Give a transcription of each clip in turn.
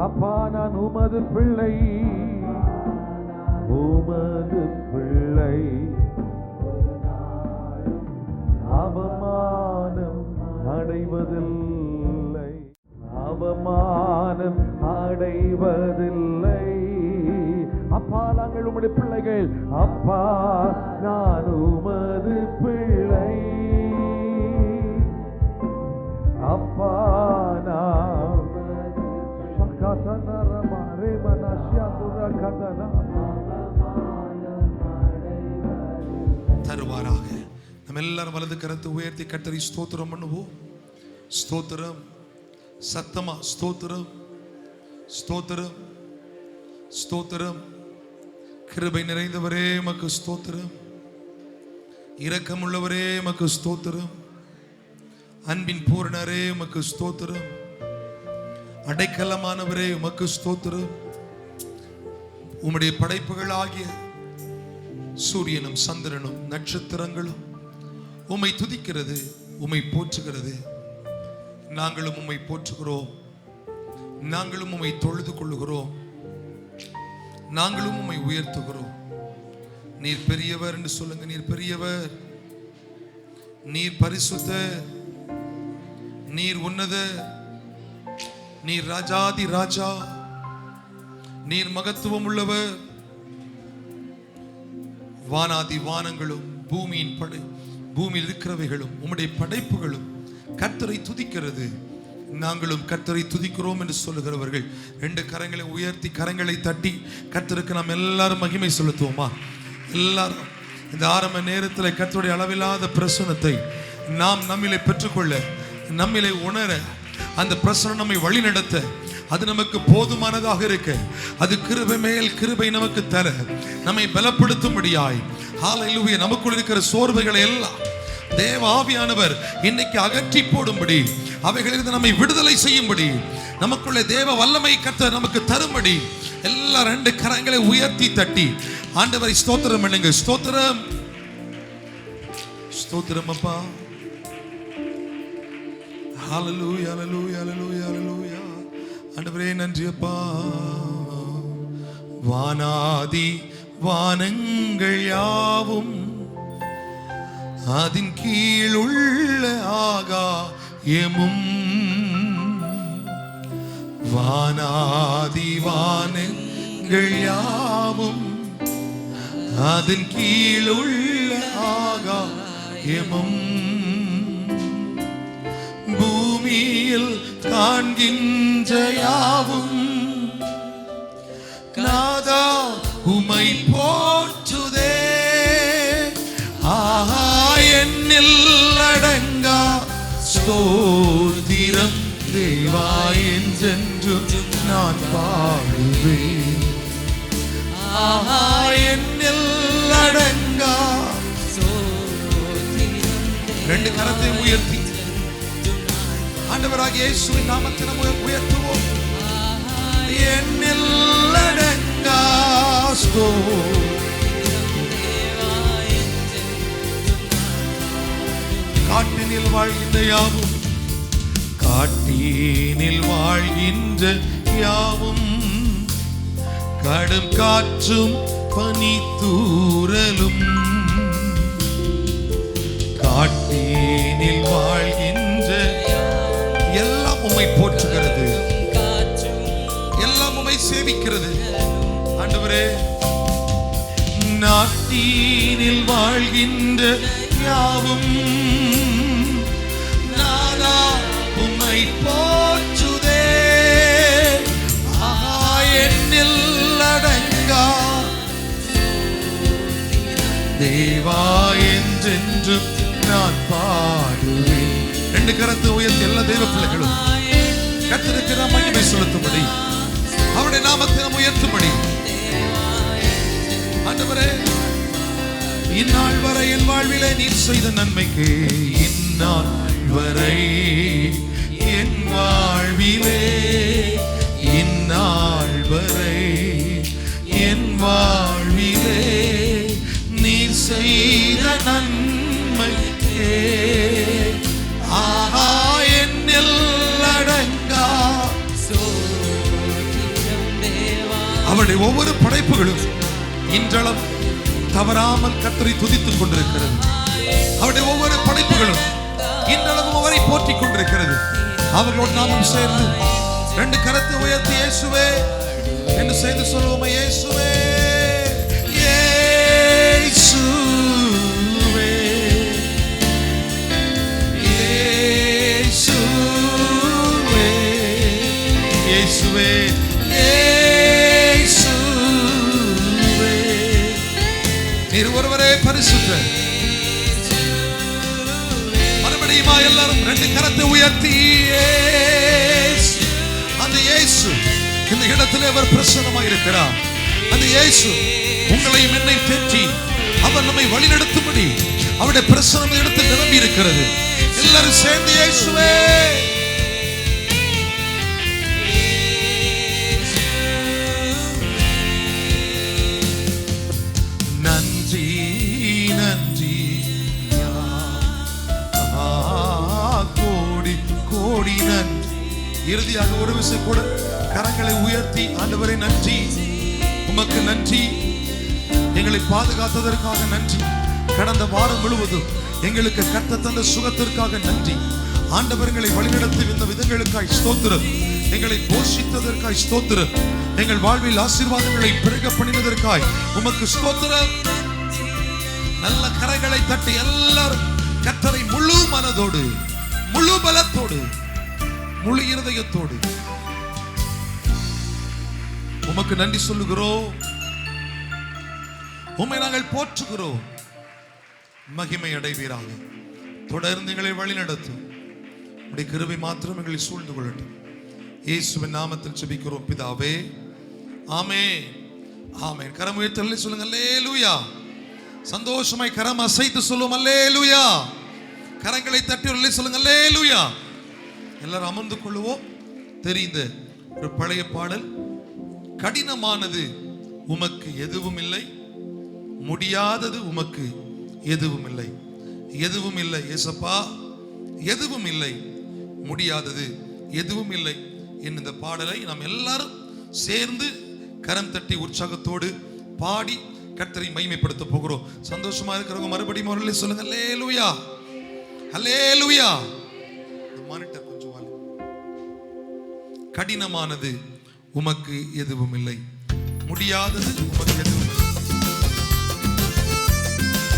அப்பா நான் உமது பிள்ளை, உமது பிள்ளை, அவமானம் அடைவதில்லை, அவமானம் அடைவதில்லை. அப்பா நாங்கள் உம்முடைய பிள்ளைகள், அப்பா நான் உமது பிள்ளை, அப்பா நான் தருவாராக. நம்ம எல்லாரும் வலது கரத்தை உயர்த்தி கர்த்தரை ஸ்தோத்திரம் பண்ணுவோம். ஸ்தோத்திரம், சத்தமா ஸ்தோத்திரம், ஸ்தோத்திரம், ஸ்தோத்திரம். கிருபை நிறைந்தவரே மக்கு ஸ்தோத்திரம், இரக்கமுள்ளவரே மக்கு ஸ்தோத்திரம், அன்பின் பூரணரே மக்கு ஸ்தோத்திரம், அடைக்கலமானவரே உமக்கு ஸ்தோத்திரம். உம்முடைய படைப்புகள் ஆகிய சூரியனும் சந்திரனும் நட்சத்திரங்களும் உம்மை துதிக்கிறது, உம்மை போற்றுகிறது. நாங்களும் உம்மை போற்றுகிறோம், நாங்களும் உம்மை தொழுது கொள்ளுகிறோம், நாங்களும் உம்மை உயர்த்துகிறோம். நீர் பெரியவர் என்று சொல்லுங்க. நீர் பெரியவர், நீர் பரிசுத்த, நீர் உன்னத, நீர் ராஜாதி ராஜா, நீர் மகத்துவம் உள்ளவர். வானாதி வானங்களும் பூமியின் பூமியில் இருக்கிறவைகளும் உம்முடைய படைப்புகளும் கர்த்தரை துதிக்கிறது. நாங்களும் கர்த்தரை துதிக்கிறோம் என்று சொல்லுகிறவர்கள் ரெண்டு கரங்களை உயர்த்தி கரங்களை தட்டி கர்த்தருக்கு நாம் எல்லாரும் மகிமை செலுத்துவோமா? எல்லாரும் இந்த ஆரம்ப நேரத்தில் கர்த்தருடைய அளவில்லாத பிரசன்னத்தை நாம் நம்மிலே பெற்றுக்கொள்ள, நம்மிலே உணர, அந்த பிரசன்னம் நம்மை வழி நடத்த, அது நமக்கு போதுமானதாக இருக்க, அது கிருபை மேல் கிருபை நமக்கு தர, நம்மை பலப்படுத்தும்படியாய், ஹல்லேலூயா, நமக்குள் இருக்கிற சோர்வுகளை எல்லாம் தேவ ஆவியானவர் இன்னைக்கு அகற்றி போடும்படி, அவைகளிலிருந்து நம்மை விடுதலை செய்யும்படி, நமக்குள்ளே தேவ வல்லமை கர்த்தர் நமக்கு தரும்படி எல்லா ரெண்டு கரங்களை உயர்த்தி தட்டி ஆண்டவரை ஸ்தோத்திரம் பண்ணுங்க. ஸ்தோத்திரம், ஸ்தோத்திரம் அப்பா. ஹல்லேலூயா, ஹல்லேலூயா, ஹல்லேலூயா, ஹல்லேலூயா. ஆண்டவரே நன்றி அப்பா. வானாதி வானங்கள் யாவும் அதின் கீழுள்ள ஆகாயமும், வானாதி வானங்கள் யாவும் அதன் கீழுள்ள ஆகாயமும், பூமியில் காண்கின்ற யாவும் நாதா உமை போற்றுதே. ஆஹா என்னில் அடங்கா ஸ்தோத்திரம் தேவா என்றென்றும் நான் பாடுவேன். ஆஹா என்னில் அடங்கா. ரெண்டு கரத்தை உயர்த்தி ஆண்டவராகிய இயேசுவின் நாமத்தை நாம் உயர்த்துவோம். என்னில் அடங்கா காட்டினில் வாழ்கின்ற யாவும், காட்டினில் வாழ்கின்ற யாவும், கடும் காற்றும் பனி தூறலும், காட்டினில் வாழ்கின்ற எல்லாம் உம்மை போற்றுகிறது, எல்லாம் உம்மை சேவிக்கிறது. ஆண்டவரே, நாட்டினில் வாழ்கின்ற யாவும் நானா உம்மை போற்றுதே. என்னில் அடங்கா தேவா என்றென்றும் நான் பாடுவேன். ரெண்டு கரத்தை உயர்த்தி எல்லா தேவ பிள்ளைகளும் கர்த்தருக்கு நாம் மகிமை செலுத்தும்படி, அவருடைய நாமத்தை நாம் உயர்த்தும்படி. ஆண்டவரே, இந்நாள் வரை என் வாழ்விலே நீர் செய்த நன்மைக்கு, இந்நாள் வரை என் வாழ்விலே, இந்நாள் வரை என் வாழ்விலே நீர் செய்த நன்மைக்கே, ஆஹா என்னில் அடங்கா அவருடைய ஒவ்வொரு படைப்புகளும் இன்றளவு தவறாமல் கர்த்தரை துதித்துக் கொண்டிருக்கிறது. அவருடைய ஒவ்வொரு படைப்புகளும் இன்றளவும் அவரை போற்றிக் கொண்டிருக்கிறது. அவர்களோடு நாமும் சேர்ந்து 2 கரத்தை உயர்த்தி இயேசுவே என்று சேர்ந்து சொல்லுவோம். இயேசுவே, இயேசுவே, இயேசுவே, இயேசுவே, இயேசுவே, நீர் ஒருவரே பரிசுத்தர். மறுபடியும் எல்லாரும் 2 கரத்தை உயர்த்தி அந்த இயேசு இந்த இடத்திலே அவர் பிரசன்னமாக இருக்கிறார். அந்த இயேசு உங்களையும் என்னை தேற்றி அவர் நம்மை வழிநடத்தும்படி அவருடைய பிரசன்னம் இடத்தில் நிரம்பி இருக்கிறது. எல்லாரும் சேர்ந்து இயேசுவே, நன்றி நன்றி கோடி கோடி நன்றி. இறுதியாக ஒரு விஷயம் கூட கரங்களை உயர்த்தி ஆண்டவரே நன்றி, உமக்கு நன்றி, எங்களை பாதுகாத்ததற்காக நன்றி, கடந்த வாரம் முழுவதும் எங்களுக்கு கர்த்தர் தந்த சுகத்திற்காக நன்றி, ஆண்டவர்களை வழிநடத்தி இந்த விதங்களுக்காய் ஸ்தோத்திரம், எங்களை போஷித்ததற்காய் ஸ்தோத்திரம், எங்கள் வாழ்வில் ஆசீர்வாதங்களை பெருக பண்ணினதற்காய் உமக்கு ஸ்தோத்திரம். நல்ல கரங்களை தட்டி எல்லாரும் கர்த்தரை முழு மனதோடு, முழு பலத்தோடு, முழு இருதயத்தோடு உமக்கு நன்றி சொல்லுகிறோம். உம்மை நாங்கள் போற்றுகிறோம். மகிமை அடைவீராக. தொடர்ந்து எங்களை வழி நடத்தும். உம்முடைய கிருபை மாத்திரம் எங்களை சூழ்ந்து கொள்ளட்டும். இயேசுவின் நாமத்தில் ஜெபிக்கிறோம் பிதாவே, ஆமென், ஆமென். கரம் உயர்த்தி சொல்லுங்க அல்லேலூயா. சந்தோஷமாய் கரம் அசைத்து சொல்லுவோம் அல்லேலூயா. கரங்களை தட்டி சொல்லுங்க அல்லேலூயா. எல்லாரும் அமர்ந்து கொள்ளுவோம். தெரிந்த ஒரு பழைய பாடல், கடினமானது உமக்கு எதுவும் இல்லை, முடியாதது உமக்கு எதுவும் இல்லை. எதுவும் இல்லை ஏசப்பா, எதுவும் இல்லை, முடியாதது எதுவும் இல்லை இந்த பாடலை நாம் எல்லாரும் சேர்ந்து கரம் தட்டி உற்சாகத்தோடு பாடி கர்த்தரை மகிமைப்படுத்த போகிறோம். சந்தோஷமா இருக்கிறவங்க மறுபடியும் ஒரு சொல்லுங்க அல்லேலூயா, அல்லேலூயா. மானிட்டர் கொஞ்சம் வாலி. கடினமானது உமக்கு எதுவும் இல்லை, முடியாதது உமக்கு எதுவும் இல்லை.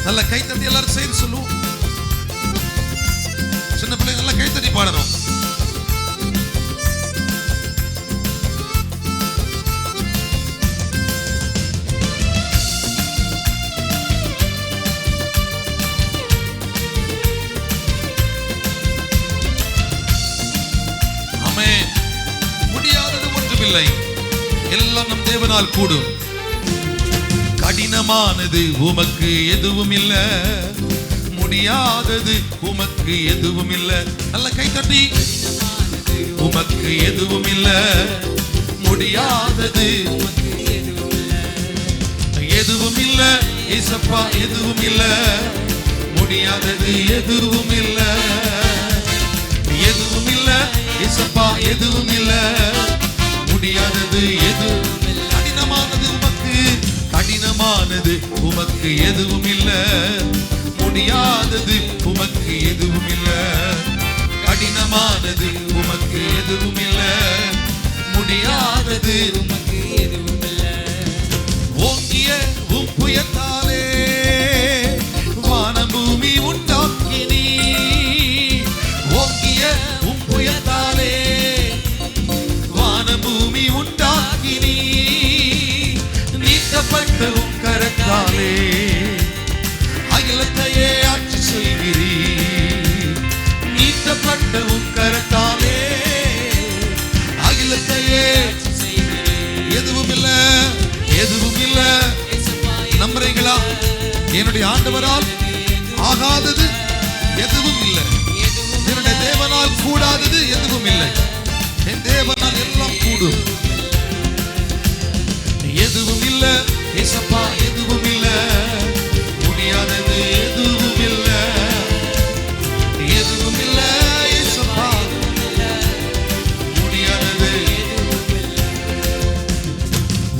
நல்ல கைத்தட்டி எல்லாரும் செய்து சொல்லுவோம். சின்ன பிள்ளைங்க நல்லா கைத்தட்டி பாடணும். ஆமென். முடியாதது ஒன்றுமில்லை, எல்லாம் நம் தேவனால் கூடும். கடினமானது உமக்கு எதுவும் இல்ல, முடியாதது உமக்கு எதுவும் இல்ல. நல்ல கை தட்டி. உமக்கு எதுவும் இல்ல, முடியாதது எதுவும் இல்ல ஏசப்பா, எதுவும் இல்ல, முடியாதது எதுவும் இல்ல, எதுவும் இல்ல ஏசப்பா, எதுவும் இல்ல, முடியாதது எதுவும். கடினமானது உமக்கு, கடினமானது உமக்கு எதுவும் இல்ல, முடியாதது உமக்கு எதுவும் இல்ல. கடினமானது உமக்கு எதுவும் இல்ல, முடியாதது உமக்கு எதுவும் இல்ல. ஓங்கிய உம் புயத்தாலே வானம் பூமி உண்டாக்கினீ, ஓங்கிய உம் புயத்தாலே வானம் பூமி உண்டாக்கினீ, நீட்டப்பட்ட உம் கரத்தாலே அகிலத்தையே ஆட்சி செய்கிறீர். நீட்டப்பட்ட உம் கரத்தாலே அகிலத்தையே எதுவும் இல்ல, எதுவும் இல்ல. நம்புறீங்களா? என்னுடைய ஆண்டவரால் ஆகாதது எதுவும் இல்லை, என்னுடைய தேவனால் கூடாதது எதுவும் இல்லை. என் தேவனால் எல்லாம் கூடும். எதுவும் இல்ல ஏசப்பா, எதுவும் இல்ல, முடியாதது எதுவும் இல்ல, எதுவும் இல்ல ஏசப்பா, முடியாதது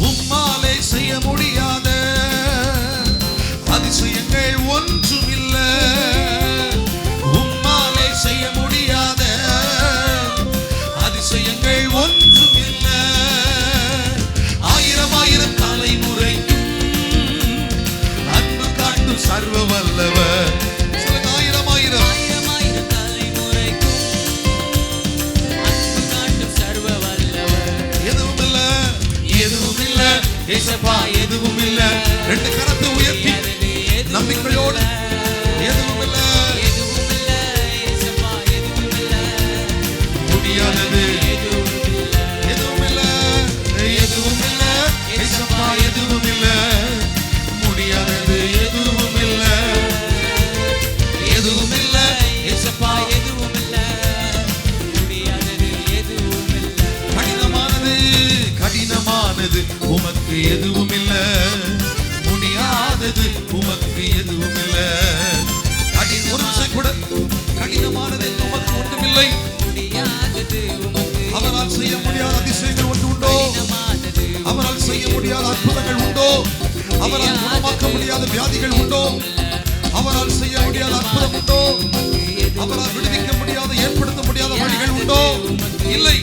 உம்மா ஏசப்பா எதுவும் இல்ல. ரெண்டு கரத்தை உயர்த்தி நம்பிக்கையோடு எதுவும் இல்ல, முடியாதது எதுவும் இல்ல, எதுவும் இல்ல ஏசப்பா எதுவும் இல்ல, முடியாதது எதுவும் இல்ல, எதுவும் இல்ல ஏசப்பா எதுவும் இல்ல, முடியாதது எதுவும் இல்ல. கடினமானது கடினமானது உமக்கு எதுவும் இல்ல, முடியாதது உமக்கு எதுவும் இல்ல. ஒரு நிமிஷம் கூட கடினமானது உமக்கு ஒன்றுமில்லை, அவரால் செய்ய முடியாத அதிசயங்கள் ஒன்று உண்டோ? அவரால் செய்ய முடியாத அற்புதங்கள் உண்டோ? அவரால் குணமாக்க முடியாத வியாதிகள் உண்டோ? அவரால் செய்ய முடியாத அற்புதம் உண்டோ? அவரால் விடுவிக்க முடியாத ஏற்படுத்த முடியாத வழிகள் உண்டோ? இல்லை,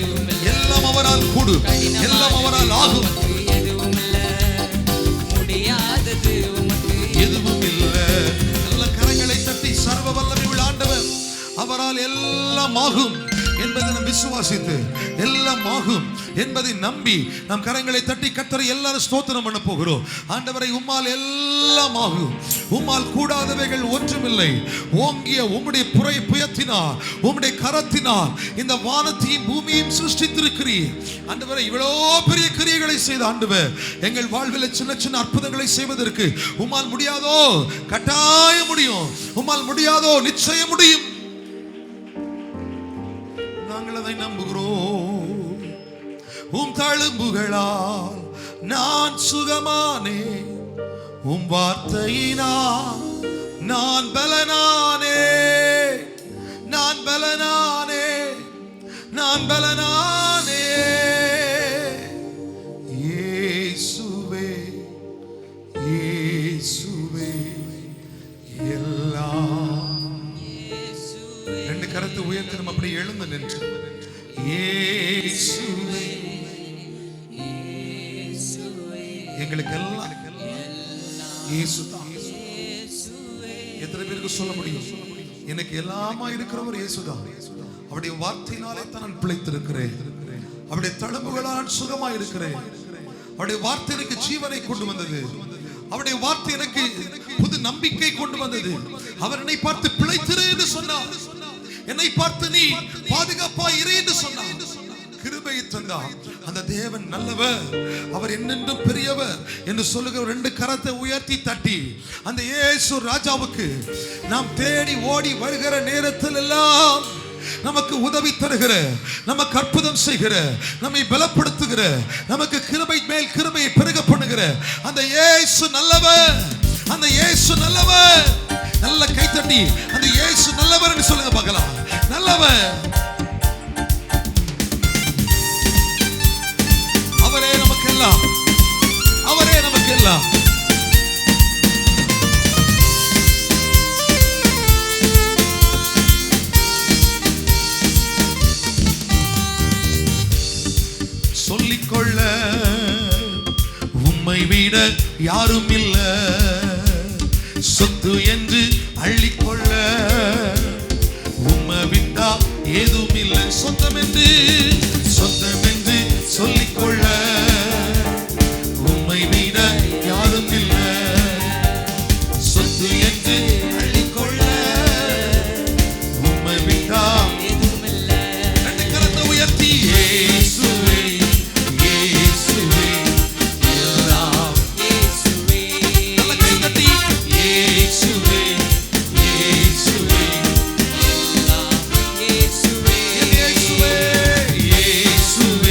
எல்லாம் அவரால் கூடும், எல்லாம் அவரால் ஆகும். எதுவும் இல்லை. நல்ல கரங்களை தட்டி சர்வ வல்லமை உள்ள ஆண்டவர், அவரால் எல்லாம் ஆகும் என்பதை நாம் விசுவாசித்து, எல்லாம் ஆகும் என்பதை நம்பி நாம் கரங்களை தட்டி கர்த்தரை எல்லாரும் ஸ்தோத்திரம் பண்ண போகிறோம். ஆண்டவரை, உம்மால் எல்லாம் ஆகும், உம்மால் கூடாதவைகள் ஒன்றுமில்லை. ஓங்கிய உம்முடைய புயத்தினால், உம்முடைய கரத்தினால் இந்த வானத்தையும் பூமியையும் சிருஷ்டித்திருக்கிறீர். ஆண்டவரை, இவ்வளோ பெரிய கிரியைகளை செய்த ஆண்டவர், எங்கள் வாழ்வில் சின்ன சின்ன அற்புதங்களை செய்வதற்கு உம்மால் முடியாதோ? கட்டாயம் முடியும். உம்மால் முடியாதோ? நிச்சயம் முடியும். நாங்கள் அதை நம்புகிறோம். உம் தழும்புகளால் நான் சுகமானே, உம் வார்த்தையினால் நான் பலனானே, நான் பலனானே, நான் பலனானே. இயேசுவே இயேசுவே எல்லாம். ரெண்டு கரத்தை உயர்த்தி நம்ம அப்படி எழுந்து நின்று இயேசுவே எங்களுக்கு எல்லாம் இயேசுதான். எத்தனை பேருக்கு சொல்ல முடியும்? எனக்கு எல்லாமா இருக்கிறவர் இயேசுதான். அவருடைய வார்த்தையினாலே தான் நான் பிழைத்திருக்கிறேன், அவருடைய தழும்புகளால் சுகமா இருக்கிறேன். அவருடைய வார்த்தை எனக்கு ஜீவனை கொண்டு வந்தது, அவருடைய வார்த்தை எனக்கு புது நம்பிக்கை கொண்டு வந்தது. அவர் என்னை பார்த்து பிழைத்திரு என்று சொன்னார், என்னை பார்த்து நீ பாதுகாப்பா இரு என்று சொன்னார். கிருபையை தந்தார். அந்த தேவன் நல்லவர், அவர் என்னென்றும் பெரியவர் என்று சொல்லுகிற ரெண்டு கரத்தை உயர்த்தி தட்டி அந்த இயேசு ராஜாவுக்கு நாம் தேடி ஓடி வருகிற நேரத்தில் எல்லாம் நமக்கு உதவி தருகிற, நமக்கு அற்புதம் செய்கிற, நம்மை பலப்படுத்துகிற, நமக்கு கிருபை மேல் கிருபையை பெருக பண்ணுகிற அந்த இயேசு நல்லவர், அந்த இயேசு நல்லவர். நல்ல கைத்தட்டி அந்த இயேசு நல்லவர் என்று சொல்லுங்க பார்க்கலாம். நல்லவர், அவரே நமக்கெல்லாம், அவரே நமக்கெல்லாம். சொல்லிக்கொள்ள உம்மை விட யாரும் இல்ல, சொத்து என்று அள்ளிக்கொள்ள உம்மை விட்டா ஏதும் இல்லை. சொந்தம் என்று சொல்லிக்கொள்ள உம்மை விட யாரும் இல்ல, சொத்து என்று அள்ளிக்கொள்ள உம்மை விட்டா ஏதும் இல்லை. ரெண்டு கரத்தை உயர்த்தி இயேசுவே இயேசுவே எல்லாம் இயேசுவே. நல்ல கை தட்டி இயேசுவே இயேசுவே எல்லாம் இயேசுவே. இயேசுவே இயேசுவே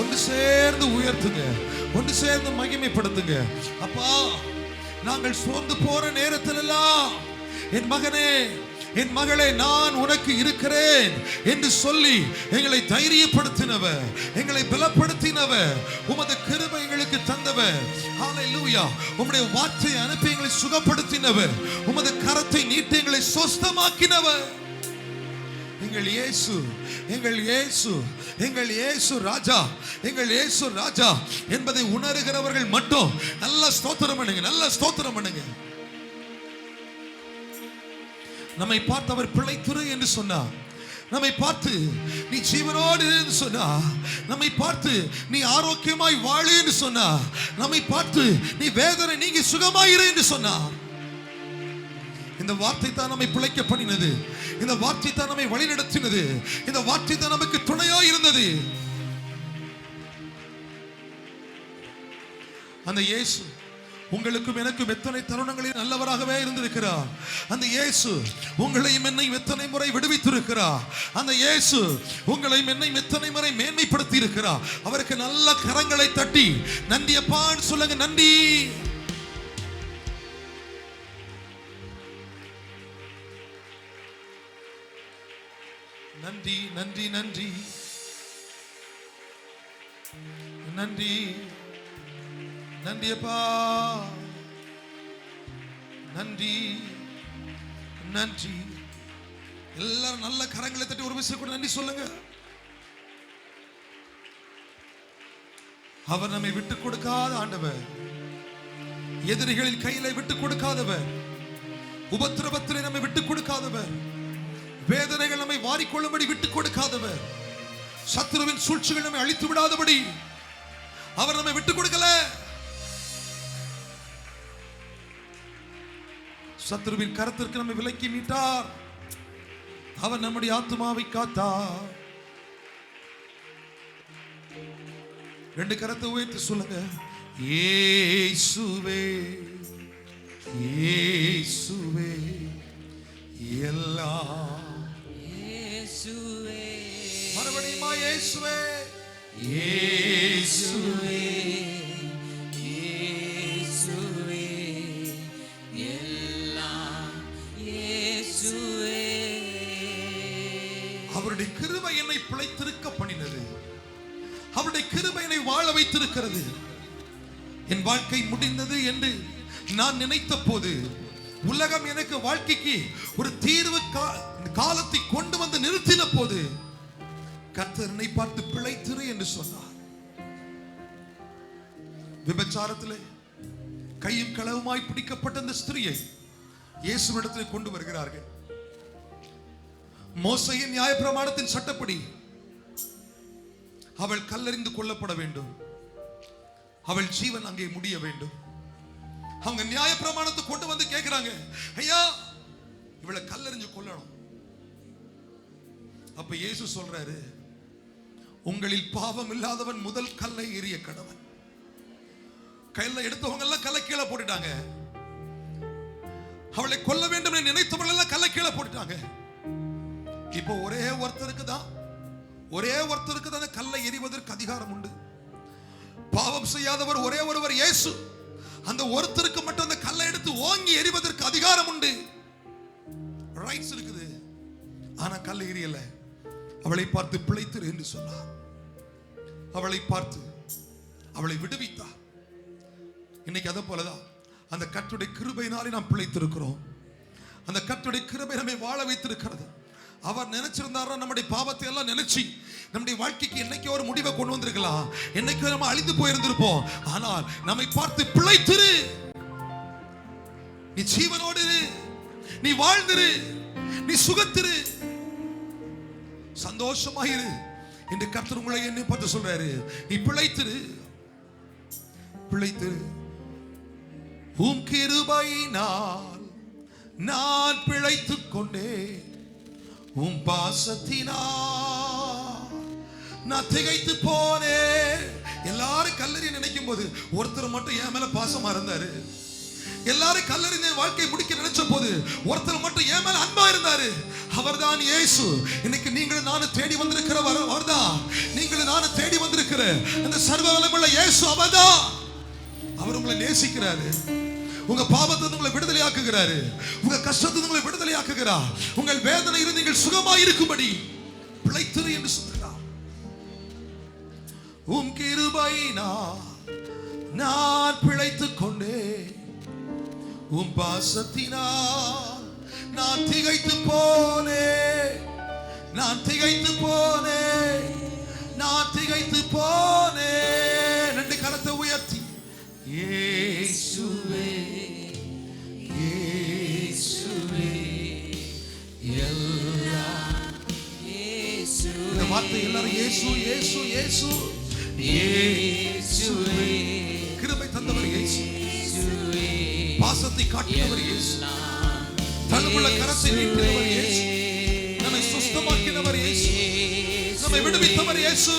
ஒன்று சேர்ந்து உயர்த்துங்க, ஒன்று சேர்ந்து மகிமைப்படுத்துங்க. அப்பா, நாங்கள் சோர்ந்து போற நேரத்தில் எல்லாம் என் மகனே, என் மகளே, நான் உனக்கு இருக்கிறேன் என்று சொல்லி எங்களை தைரியப்படுத்தினவர், எங்களை பலப்படுத்தினவர், உமது கிருபை எங்களுக்கு தந்தவர். ஹல்லேலூயா. உம்முடைய வார்த்தையை அனுப்பி எங்களை சுகப்படுத்தினவர், உமது கரத்தை நீட்டி எங்களை சொஸ்தமாக்கினவர். எங்கள் இயேசு, எங்கள் இயேசு, எங்கள் இயேசு ராஜா, எங்கள் இயேசு ராஜா என்பதை உணர்கிறவர்கள் மட்டும் நல்ல ஸ்தோத்திரம் பண்ணுங்க, நல்ல ஸ்தோத்திரம் பண்ணுங்க. நம்மை பார்த்து அவர் பிழைத்திரு என்று சொன்னார். நம்மை பார்த்து நீ ஜீவனோடு என்று சொன்னார். நம்மை பார்த்து நீ ஆரோக்கியமாய் வாழு என்று சொன்னார். நம்மை பார்த்து நீ வேதனை நீங்கி சுகமாயிரு என்று சொன்னார். இந்த வார்த்தை தான் நம்மை பிழைக்க பண்ணினது. இந்த வார்த்தை தான் நம்மை வழிநடத்தினது. இந்த வார்த்தை தான் நமக்கு துணையா இருந்தது. அந்த இயேசு உங்களுக்கும் எனக்கும் எத்தனை தருணங்களில் நல்லவராகவே இருந்திருக்கிறார். அந்த இயேசு உங்களையும் என்னையும் எத்தனை முறை விடுவித்திருக்கிறார். அந்த இயேசு உங்களையும் என்னையும் எத்தனை முறை மேன்மைப்படுத்தி இருக்கிறார். அவருக்கு நல்ல கரங்களை தட்டி நன்றி அப்பான்னு சொல்லுங்க. நன்றி. நன்றி, நன்றி, நன்றி, நன்றி, நன்றி அப்பா, நன்றி, நன்றி. எல்லாரும் நல்ல கரங்களை தட்டி ஒரு விஷயம் கூட நன்றி சொல்லுங்க. அவர் நம்மை விட்டு கொடுக்காத ஆண்டவர், எதிரிகளின் கையில விட்டு கொடுக்காதவர், உபத்திரவத்திலே நம்மை விட்டு கொடுக்காதவர், வேதனைகள் நம்மை வாரிக்கொள்ளும்படி விட்டு கொடுக்காதவர், சத்துருவின் சூழ்ச்சிகள் நம்மை அழித்து விடாதபடி அவர் நம்மை விட்டு கொடுக்கல. சத்துருவின் கரத்திற்கு நம்மை விலக்கி மீட்டார். அவர் நம்முடைய ஆத்மாவை காத்தார். ரெண்டு கரத்தை உயர்த்தி சொல்லுங்க. இயேசுவே, இயேசுவே, எல்லாம் இயேசுவே. மறுபடியுமா இயேசுவே, இயேசுவே, இயேசுவே, எல்லாம் இயேசுவே. அவருடைய கிருபை என்னை பிழைத்திருக்க பண்ணினது. அவருடைய கிருபை என்னை வாழ வைத்திருக்கிறது. என் வாழ்க்கை முடிந்தது என்று நான் நினைத்த போது, உலகம் எனக்கு வாழ்க்கைக்கு ஒரு தீர்வு காலத்தை கொண்டு வந்து நிறுத்தின போது, கர்த்தர் என்னை பார்த்து பிழைத்திரு என்று சொன்னார். விபச்சாரத்திலே கையும் களவுமாய் பிடிக்கப்பட்ட அந்த ஸ்திரியை இயேசுவிடத்தில் கொண்டு வருகிறார்கள். மோசேயின் நியாயப்பிரமாணத்தின் சட்டப்படி அவள் கல்லெறிந்து கொல்லப்பட வேண்டும். அவள் ஜீவன் அங்கே முடிய வேண்டும். அவங்க நியாயப்பிரமாணத்தை கொண்டு வந்து கேட்கிறாங்க, ஐயா இவளை கல்லெறிஞ்சு கொல்லணும். அப்ப இயேசு சொல்றாரு, உங்களில் பாவம் இல்லாதவன் முதல் கல்லை எறிய கடவன். கையில எடுத்தவங்க எல்லாம் கல்லை கீழே போட்டுட்டாங்க. அவளை கொல்ல வேண்டும் என்று நினைத்தவர்கள் எல்லாம் கல்லை கீழே போட்டுட்டாங்க. இப்போ ஒரே ஒருத்தருக்கு தான் அந்த கல்லை எறிவதற்கு அதிகாரம் உண்டு. பாவம் செய்யாதவர் ஒரே ஒருவர் இயேசு. அந்த ஒருத்தருக்கு மட்டும் அந்த கல்லை எடுத்து ஓங்கி எறிவதற்கு அதிகாரம் உண்டு, ரைட்ஸ் இருக்குது. ஆனா கல்லை எறியல. அவளை பார்த்து பிழைத்திரு என்று சொன்னார். அவளை பார்த்து அவளை விடுவித்தார். இன்னைக்கு அதை போலதான் அந்த கர்த்தருடைய கிருபையினாலே நாம் பிழைத்திருக்கிறோம். அந்த கர்த்தருடைய கிருபை நம்மை வாழ வைத்திருக்கிறது. அவர் நினைச்சிருந்தாரா நம்முடைய பாவத்தை எல்லாம் நினைச்சு நம்முடைய வாழ்க்கைக்கு என்னைக்கு ஒரு முடிவை கொண்டு வந்திருக்கலாம். என்னைக்கு நம்ம அழிந்து போயிருந்திருப்போம். ஆனால் நம்மை பார்த்து பிழைத்திரு, நீ ஜீவனோடு இரு, நீ வாழ்ந்திரு, நீ சுகத்திரு, சந்தோஷமாயிரு என்று கர்த்தர் உங்களை என்னை பார்த்து சொல்றாரு. நீ பிழைத்திரு, பிழைத்திரு. உம் கிருபையினால் நான் பிழைத்துக் கொண்டேன். உம் பாசத்தினால் நான் திகைத்து போனேன். எல்லாரும் கல்லறி நினைக்கும் போது ஒருத்தர் மட்டும் என் மேல பாசமா இருந்தாரு. எல்லாரும் கல்லறி வாழ்க்கை முடிக்க நினைச்ச போது ஒருத்தர் மட்டும் என் மேல அன்பா இருந்தாரு. அவர்தான் இயேசு. இன்னைக்கு நீங்கள் நானும் தேடி வந்திருக்கிறவர் அவர்தான். நீங்கள் நானும் தேடி வந்திருக்கிற இருக்கிற அந்த சர்வ வல்லமையுள்ள இயேசு அவர்தான். அவர் உங்களை நேசிக்கிறாரு. உங்க பாவத்தை உங்களை விடுதலையாக்குகிறாரு. உங்க கஷ்டத்தை உங்களை விடுதலையாக்குகிறார். உங்கள் வேதனை இருந்து நீங்கள் சுகமாய் இருக்கும்படி பிழைத்திரு என்று சொல்கிறார். உம் கிருபையினால் நான் பிழைத்துக் கொண்டேன். உம் பாசத்தினால் நான் திகைத்து போனேன். நான் திகைத்து போனேன். நான் திகைத்து போனேன். ரெண்டு கரத்தை உயர்த்தி இயேசுவே இயேசுவே எல்லாம் இயேசு. இந்த வார்த்தை எல்லாரும் இயேசு இயேசு இயேசு இயேசுவே. கிருபை தந்தவர் இயேசு. பாசத்தை காட்டினவர் இயேசு. தன்னுள்ள கரத்தை நீட்டினவர் இயேசு. நம்மை சுஸ்தமாக்கினவர் இயேசு. நம்மை விடுவித்தவர் இயேசு.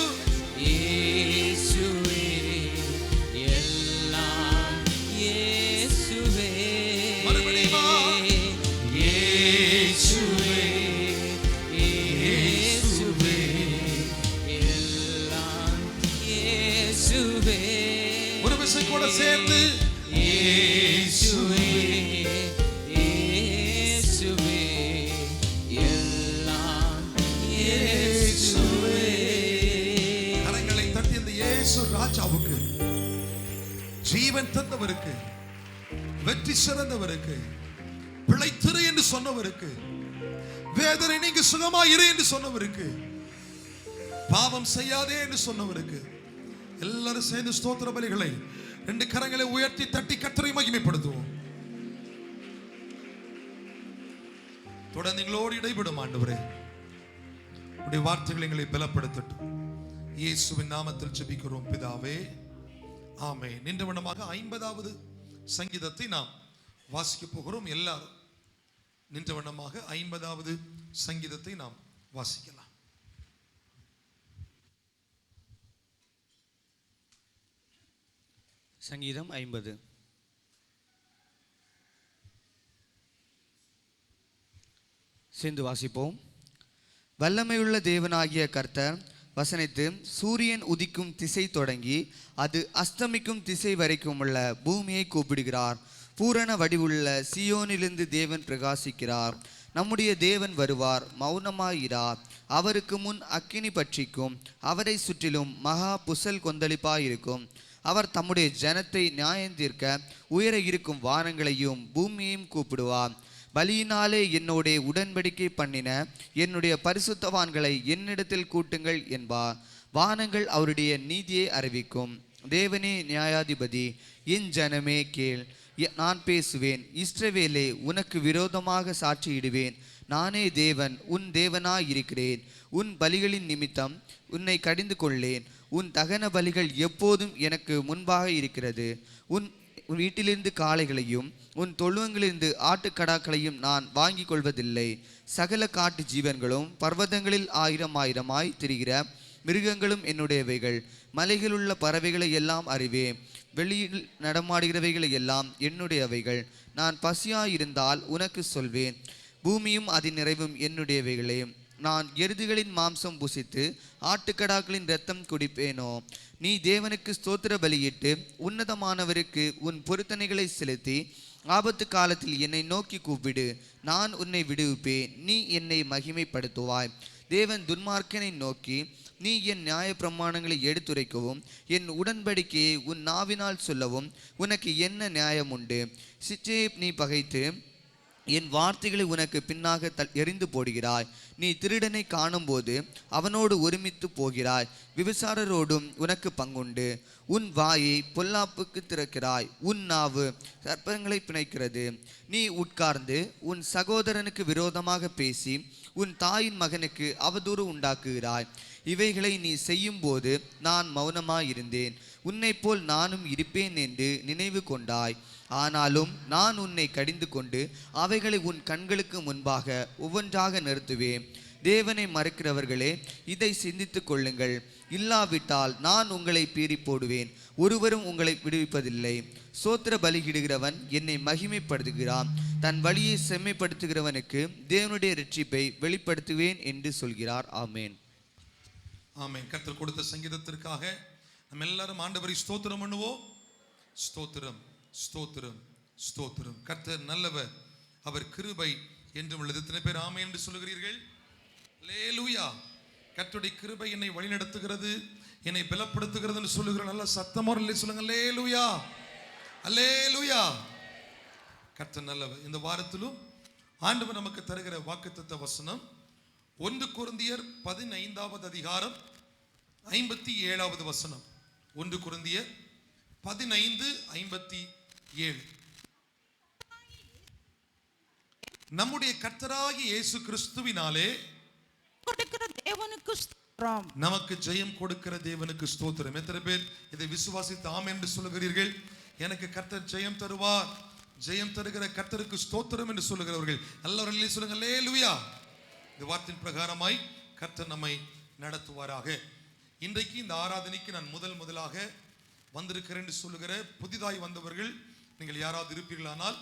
சேர்ந்து இயேசுவே இயேசுவே எல்லாம் இயேசுவே. கரங்களை தட்டி அந்த இயேசு ராஜாவுக்கு, ஜீவன் தந்தவருக்கு, வெற்றி சிறந்தவருக்கு, பிழைத்திரு என்று சொன்னவருக்கு, வேதனை நீங்க சுகமாயிரு என்று சொன்னவருக்கு, பாவம் செய்யாதே என்று சொன்னவருக்கு எல்லாரும் சேர்ந்து ஸ்தோத்திர பலிகளை ரெண்டு கரங்களை உயர்த்தி தட்டி கர்த்தரை மகிமைப்படுத்துவோம். தொடர்ந்து எங்களோடு இடைபடும் ஆண்டவரே. உடைய வார்த்தைகள் எங்களை பலப்படுத்தட்டும். இயேசுவின் நாமத்தில் ஜெபிக்கிறோம் பிதாவே, ஆமென். நின்ற வண்ணமாக 50வது சங்கீதத்தை நாம் வாசிக்க போகிறோம். எல்லாரும் நின்ற வண்ணமாக 50வது சங்கீதத்தை நாம் வாசிக்கலாம். சங்கீதம் 50. சேர்ந்து வாசிப்போம். வல்லமையுள்ள தேவனாகிய கர்த்தர் வசனித்து சூரியன் உதிக்கும் திசை தொடங்கி அது அஸ்தமிக்கும் திசை வரைக்கும் உள்ள பூமியை கூப்பிடுகிறார். பூரண வடிவுள்ள சியோனிலிருந்து தேவன் பிரகாசிக்கிறார். நம்முடைய தேவன் வருவார், மௌனமாயிரார். அவருக்கு முன் அக்கினி பட்சிக்கும், அவரை சுற்றிலும் மகா புசல் கொந்தளிப்பாயிருக்கும். அவர் தம்முடைய ஜனத்தை நியாயந்தீர்க்க உயர இருக்கும் வானங்களையும் பூமியையும் கூப்பிடுவார். பலியினாலே என்னோட உடன்படிக்கை பண்ணின என்னுடைய பரிசுத்தவான்களை என்னிடத்தில் கூட்டுங்கள் என்பார். வானங்கள் அவருடைய நீதியை அறிவிக்கும். தேவனே நியாயாதிபதி, என் ஜனமே கேள், நான் பேசுவேன். இஸ்ரவேலே, உனக்கு விரோதமாக சாட்சியிடுவேன். நானே தேவன், உன் தேவனாயிருக்கிறேன். உன் பலிகளின் நிமித்தம் உன்னை கடிந்து கொள்ளேன். உன் தகன பலிகள் எப்போதும் எனக்கு முன்பாக இருக்கிறது. உன் வீட்டிலிருந்து காளைகளையும் உன் தொழுவங்களிலிருந்து ஆட்டுக்கடாக்களையும் நான் வாங்கி கொள்வதில்லை. சகல காட்டு ஜீவன்களும் பர்வதங்களில் ஆயிரமாய் திரிகிற மிருகங்களும் என்னுடையவைகள். மலைகளுள்ள பறவைகளை எல்லாம் அறிவேன். வெளியில் நடமாடுகிறவைகளை எல்லாம் என்னுடையவைகள். நான் பசியாயிருந்தால் உனக்கு சொல்வேன். பூமியும் அதன் நிறைவும் என்னுடையவைகளே. நான் எருதுகளின் மாம்சம் புசித்து ஆட்டுக்கடாக்களின் இரத்தம் குடிப்பேனோ? நீ தேவனுக்கு ஸ்தோத்திர பலியிட்டு உன்னதமானவருக்கு உன் பொருத்தனைகளை செலுத்தி ஆபத்து காலத்தில் என்னை நோக்கி கூப்பிடு, நான் உன்னை விடுவிப்பேன். நீ என்னை மகிமைப்படுத்துவாய். தேவன் துன்மார்க்கனை நோக்கி, நீ என் நியாய பிரமாணங்களை எடுத்துரைக்கவும் என் உடன்படிக்கையை உன் நாவினால் சொல்லவும் உனக்கு என்ன நியாயம் உண்டு? சிச்சையை நீ பகைத்து என் வார்த்தைகளை உனக்கு பின்னாக எறிந்து போடுகிறாய். நீ திருடனை காணும்போது அவனோடு ஒருமித்து போகிறாய். விபசாரரோடும் உனக்கு பங்குண்டு. உன் வாயை பொல்லாப்புக்கு திறக்கிறாய். உன் நாவு சர்ப்பங்களை பிணைக்கிறது. நீ உட்கார்ந்து உன் சகோதரனுக்கு விரோதமாக பேசி உன் தாயின் மகனுக்கு அவதூறு உண்டாக்குகிறாய். இவைகளை நீ செய்யும் போது நான் மௌனமாயிருந்தேன். உன்னை போல் நானும் இருப்பேன் என்று நினைவு கொண்டாய். ஆனாலும் நான் உன்னை கடிந்து கொண்டு அவைகளை உன் கண்களுக்கு முன்பாக ஒவ்வொன்றாக நிறுத்துவேன். தேவனை மறுக்கிறவர்களே, இதை சிந்தித்து கொள்ளுங்கள். இல்லாவிட்டால் நான் உங்களை பீறி போடுவேன். ஒருவரும் உங்களை விடுவிப்பதில்லை. சோத்திர பலியிடுகிறவன் என்னை மகிமைப்படுத்துகிறான். தன் வழியை செம்மைப்படுத்துகிறவனுக்கு தேவனுடைய இரட்சிப்பை வெளிப்படுத்துவேன் என்று சொல்கிறார். ஆமேன். ஆமென். கர்த்தர் கொடுத்த சங்கீதத்திற்காக நம்ம எல்லாரும் ஆண்டவரை ஸ்தோத்திரம் பண்ணுவோம். ஸ்தோத்திரம், ஸ்தோத்திரம், ஸ்தோத்திரம். கர்த்தர் நல்லவர், அவர் கிருபை என்றும் உள்ளது. எத்தனை பேர் ஆமென் என்று சொல்லுகிறீர்கள்? அல்லேலூயா. கர்த்தருடைய கிருபை என்னை வழிநடத்துகிறது, என்னை பலப்படுத்துகிறது என்று சொல்லுகிற நல்ல சத்தமாக இல்லை சொல்லுங்க. அல்லேலூயா, அல்லேலூயா. கர்த்தர் நல்லவர். இந்த வாரத்திலும் ஆண்டவர் நமக்கு தருகிற வாக்குத்தத்த வசனம் 1 கொரிந்தியர் 15வது அதிகாரம் 57வது வசனம். 1 கொரிந்தியர் 15:57. நம்முடைய கர்த்தராகிய இயேசு கிறிஸ்துவினாலே கொடுக்கிற தேவனுக்கு ஸ்தோத்திரம். நமக்கு ஜெயம் கொடுக்கிற தேவனுக்கு ஸ்தோத்திரம். எத்தனை பேர் இதை விசுவாசித்து ஆமென் என்று சொல்லுகிறீர்கள்? எனக்கு கர்த்தர் ஜெயம் தருவார், ஜெயம் தருகிற கர்த்தருக்கு ஸ்தோத்திரம் என்று சொல்லுகிறவர்கள் எல்லாரும் சொல்லுங்க. அல்லேலூயா. இந்த வார்த்தையின் பிரகாரமாய் கர்த்தர் நம்மை நடத்துவாராக. இன்றைக்கு இந்த ஆராதனைக்கு நான் முதலாக வந்திருக்கிறேன் என்று சொல்லுகிற புதிதாய் வந்தவர்கள் நீங்கள் யாராவது இருப்பீர்களானால்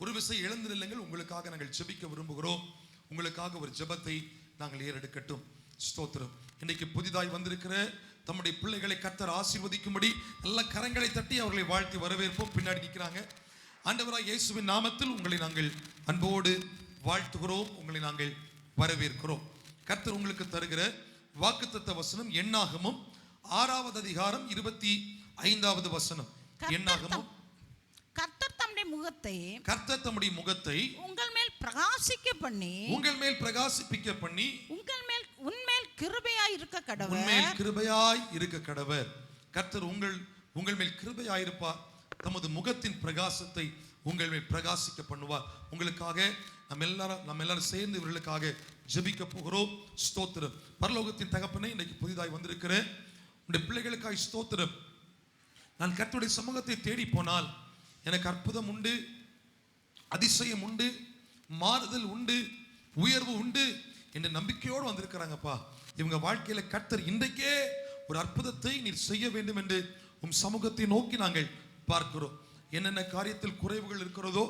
ஒரு விசை எழுந்து நில்லுங்கள். உங்களுக்காக நாங்கள் ஜெபிக்க விரும்புகிறோம். உங்களுக்காக ஒரு ஜெபத்தை நாங்கள் ஏறெடுக்கட்டும். ஸ்தோத்திரம். இன்னைக்கு புதிதாய் வந்திருக்கிற தம்முடைய பிள்ளைகளை கர்த்தர் ஆசீர்வதிக்கும்படி நல்ல கரங்களை தட்டி அவர்களை வாழ்த்தி வரவேற்போம். பின்னாடி நிற்கிறாங்க. ஆண்டவராய் இயேசுவின் நாமத்தில் உங்களை நாங்கள் அன்போடு வாழ்த்துகிறோம், உங்களை நாங்கள் வரவேற்கிறோம். கர்த்தர் உங்களுக்கு தருகிற வாக்குத்தத்த வசனம் எண்ணாகமம் 6வது அதிகாரம் 25வது வசனம். எண்ணாகமம். கர்த்தர் தம்முடைய முகத்தை உங்கள் மேல் பிரகாசிக்க பண்ணி உன்மேல் கிருபையாய் இருக்க கடவர். கர்த்தர் உங்கள் மேல் கிருபையாய் இருப்பார். தமது முகத்தின் பிரகாசத்தை உங்கள் மேல் பிரகாசிக்க பண்ணுவார். உங்களுக்காக நம்ம எல்லாரும் சேர்ந்து இவர்களுக்காக ஜெபிக்க போகிறோம். ஸ்தோத்திரம். பரலோகத்தின் தகப்பனே, இன்னைக்கு புதிதாய் வந்திருக்கிற உங்களுடைய பிள்ளைகளுக்காக ஸ்தோத்திரம். நான் கர்த்தருடைய சமூகத்தை தேடி போனால் எனக்கு அற்புதம் உண்டு, அதிசயம் உண்டு, மாறுதல் உண்டு, உயர்வு உண்டு என்ற நம்பிக்கையோடு வந்திருக்கிறாங்கப்பா. இவங்க வாழ்க்கையில கர்த்தர் இன்றைக்கே ஒரு அற்புதத்தை நீர் செய்ய வேண்டும் என்று உம் சமூகத்தை நோக்கி நாங்கள் பார்க்கிறோம். என்னென்ன காரியத்தில் குறைவுகள் இருக்கிறதோ,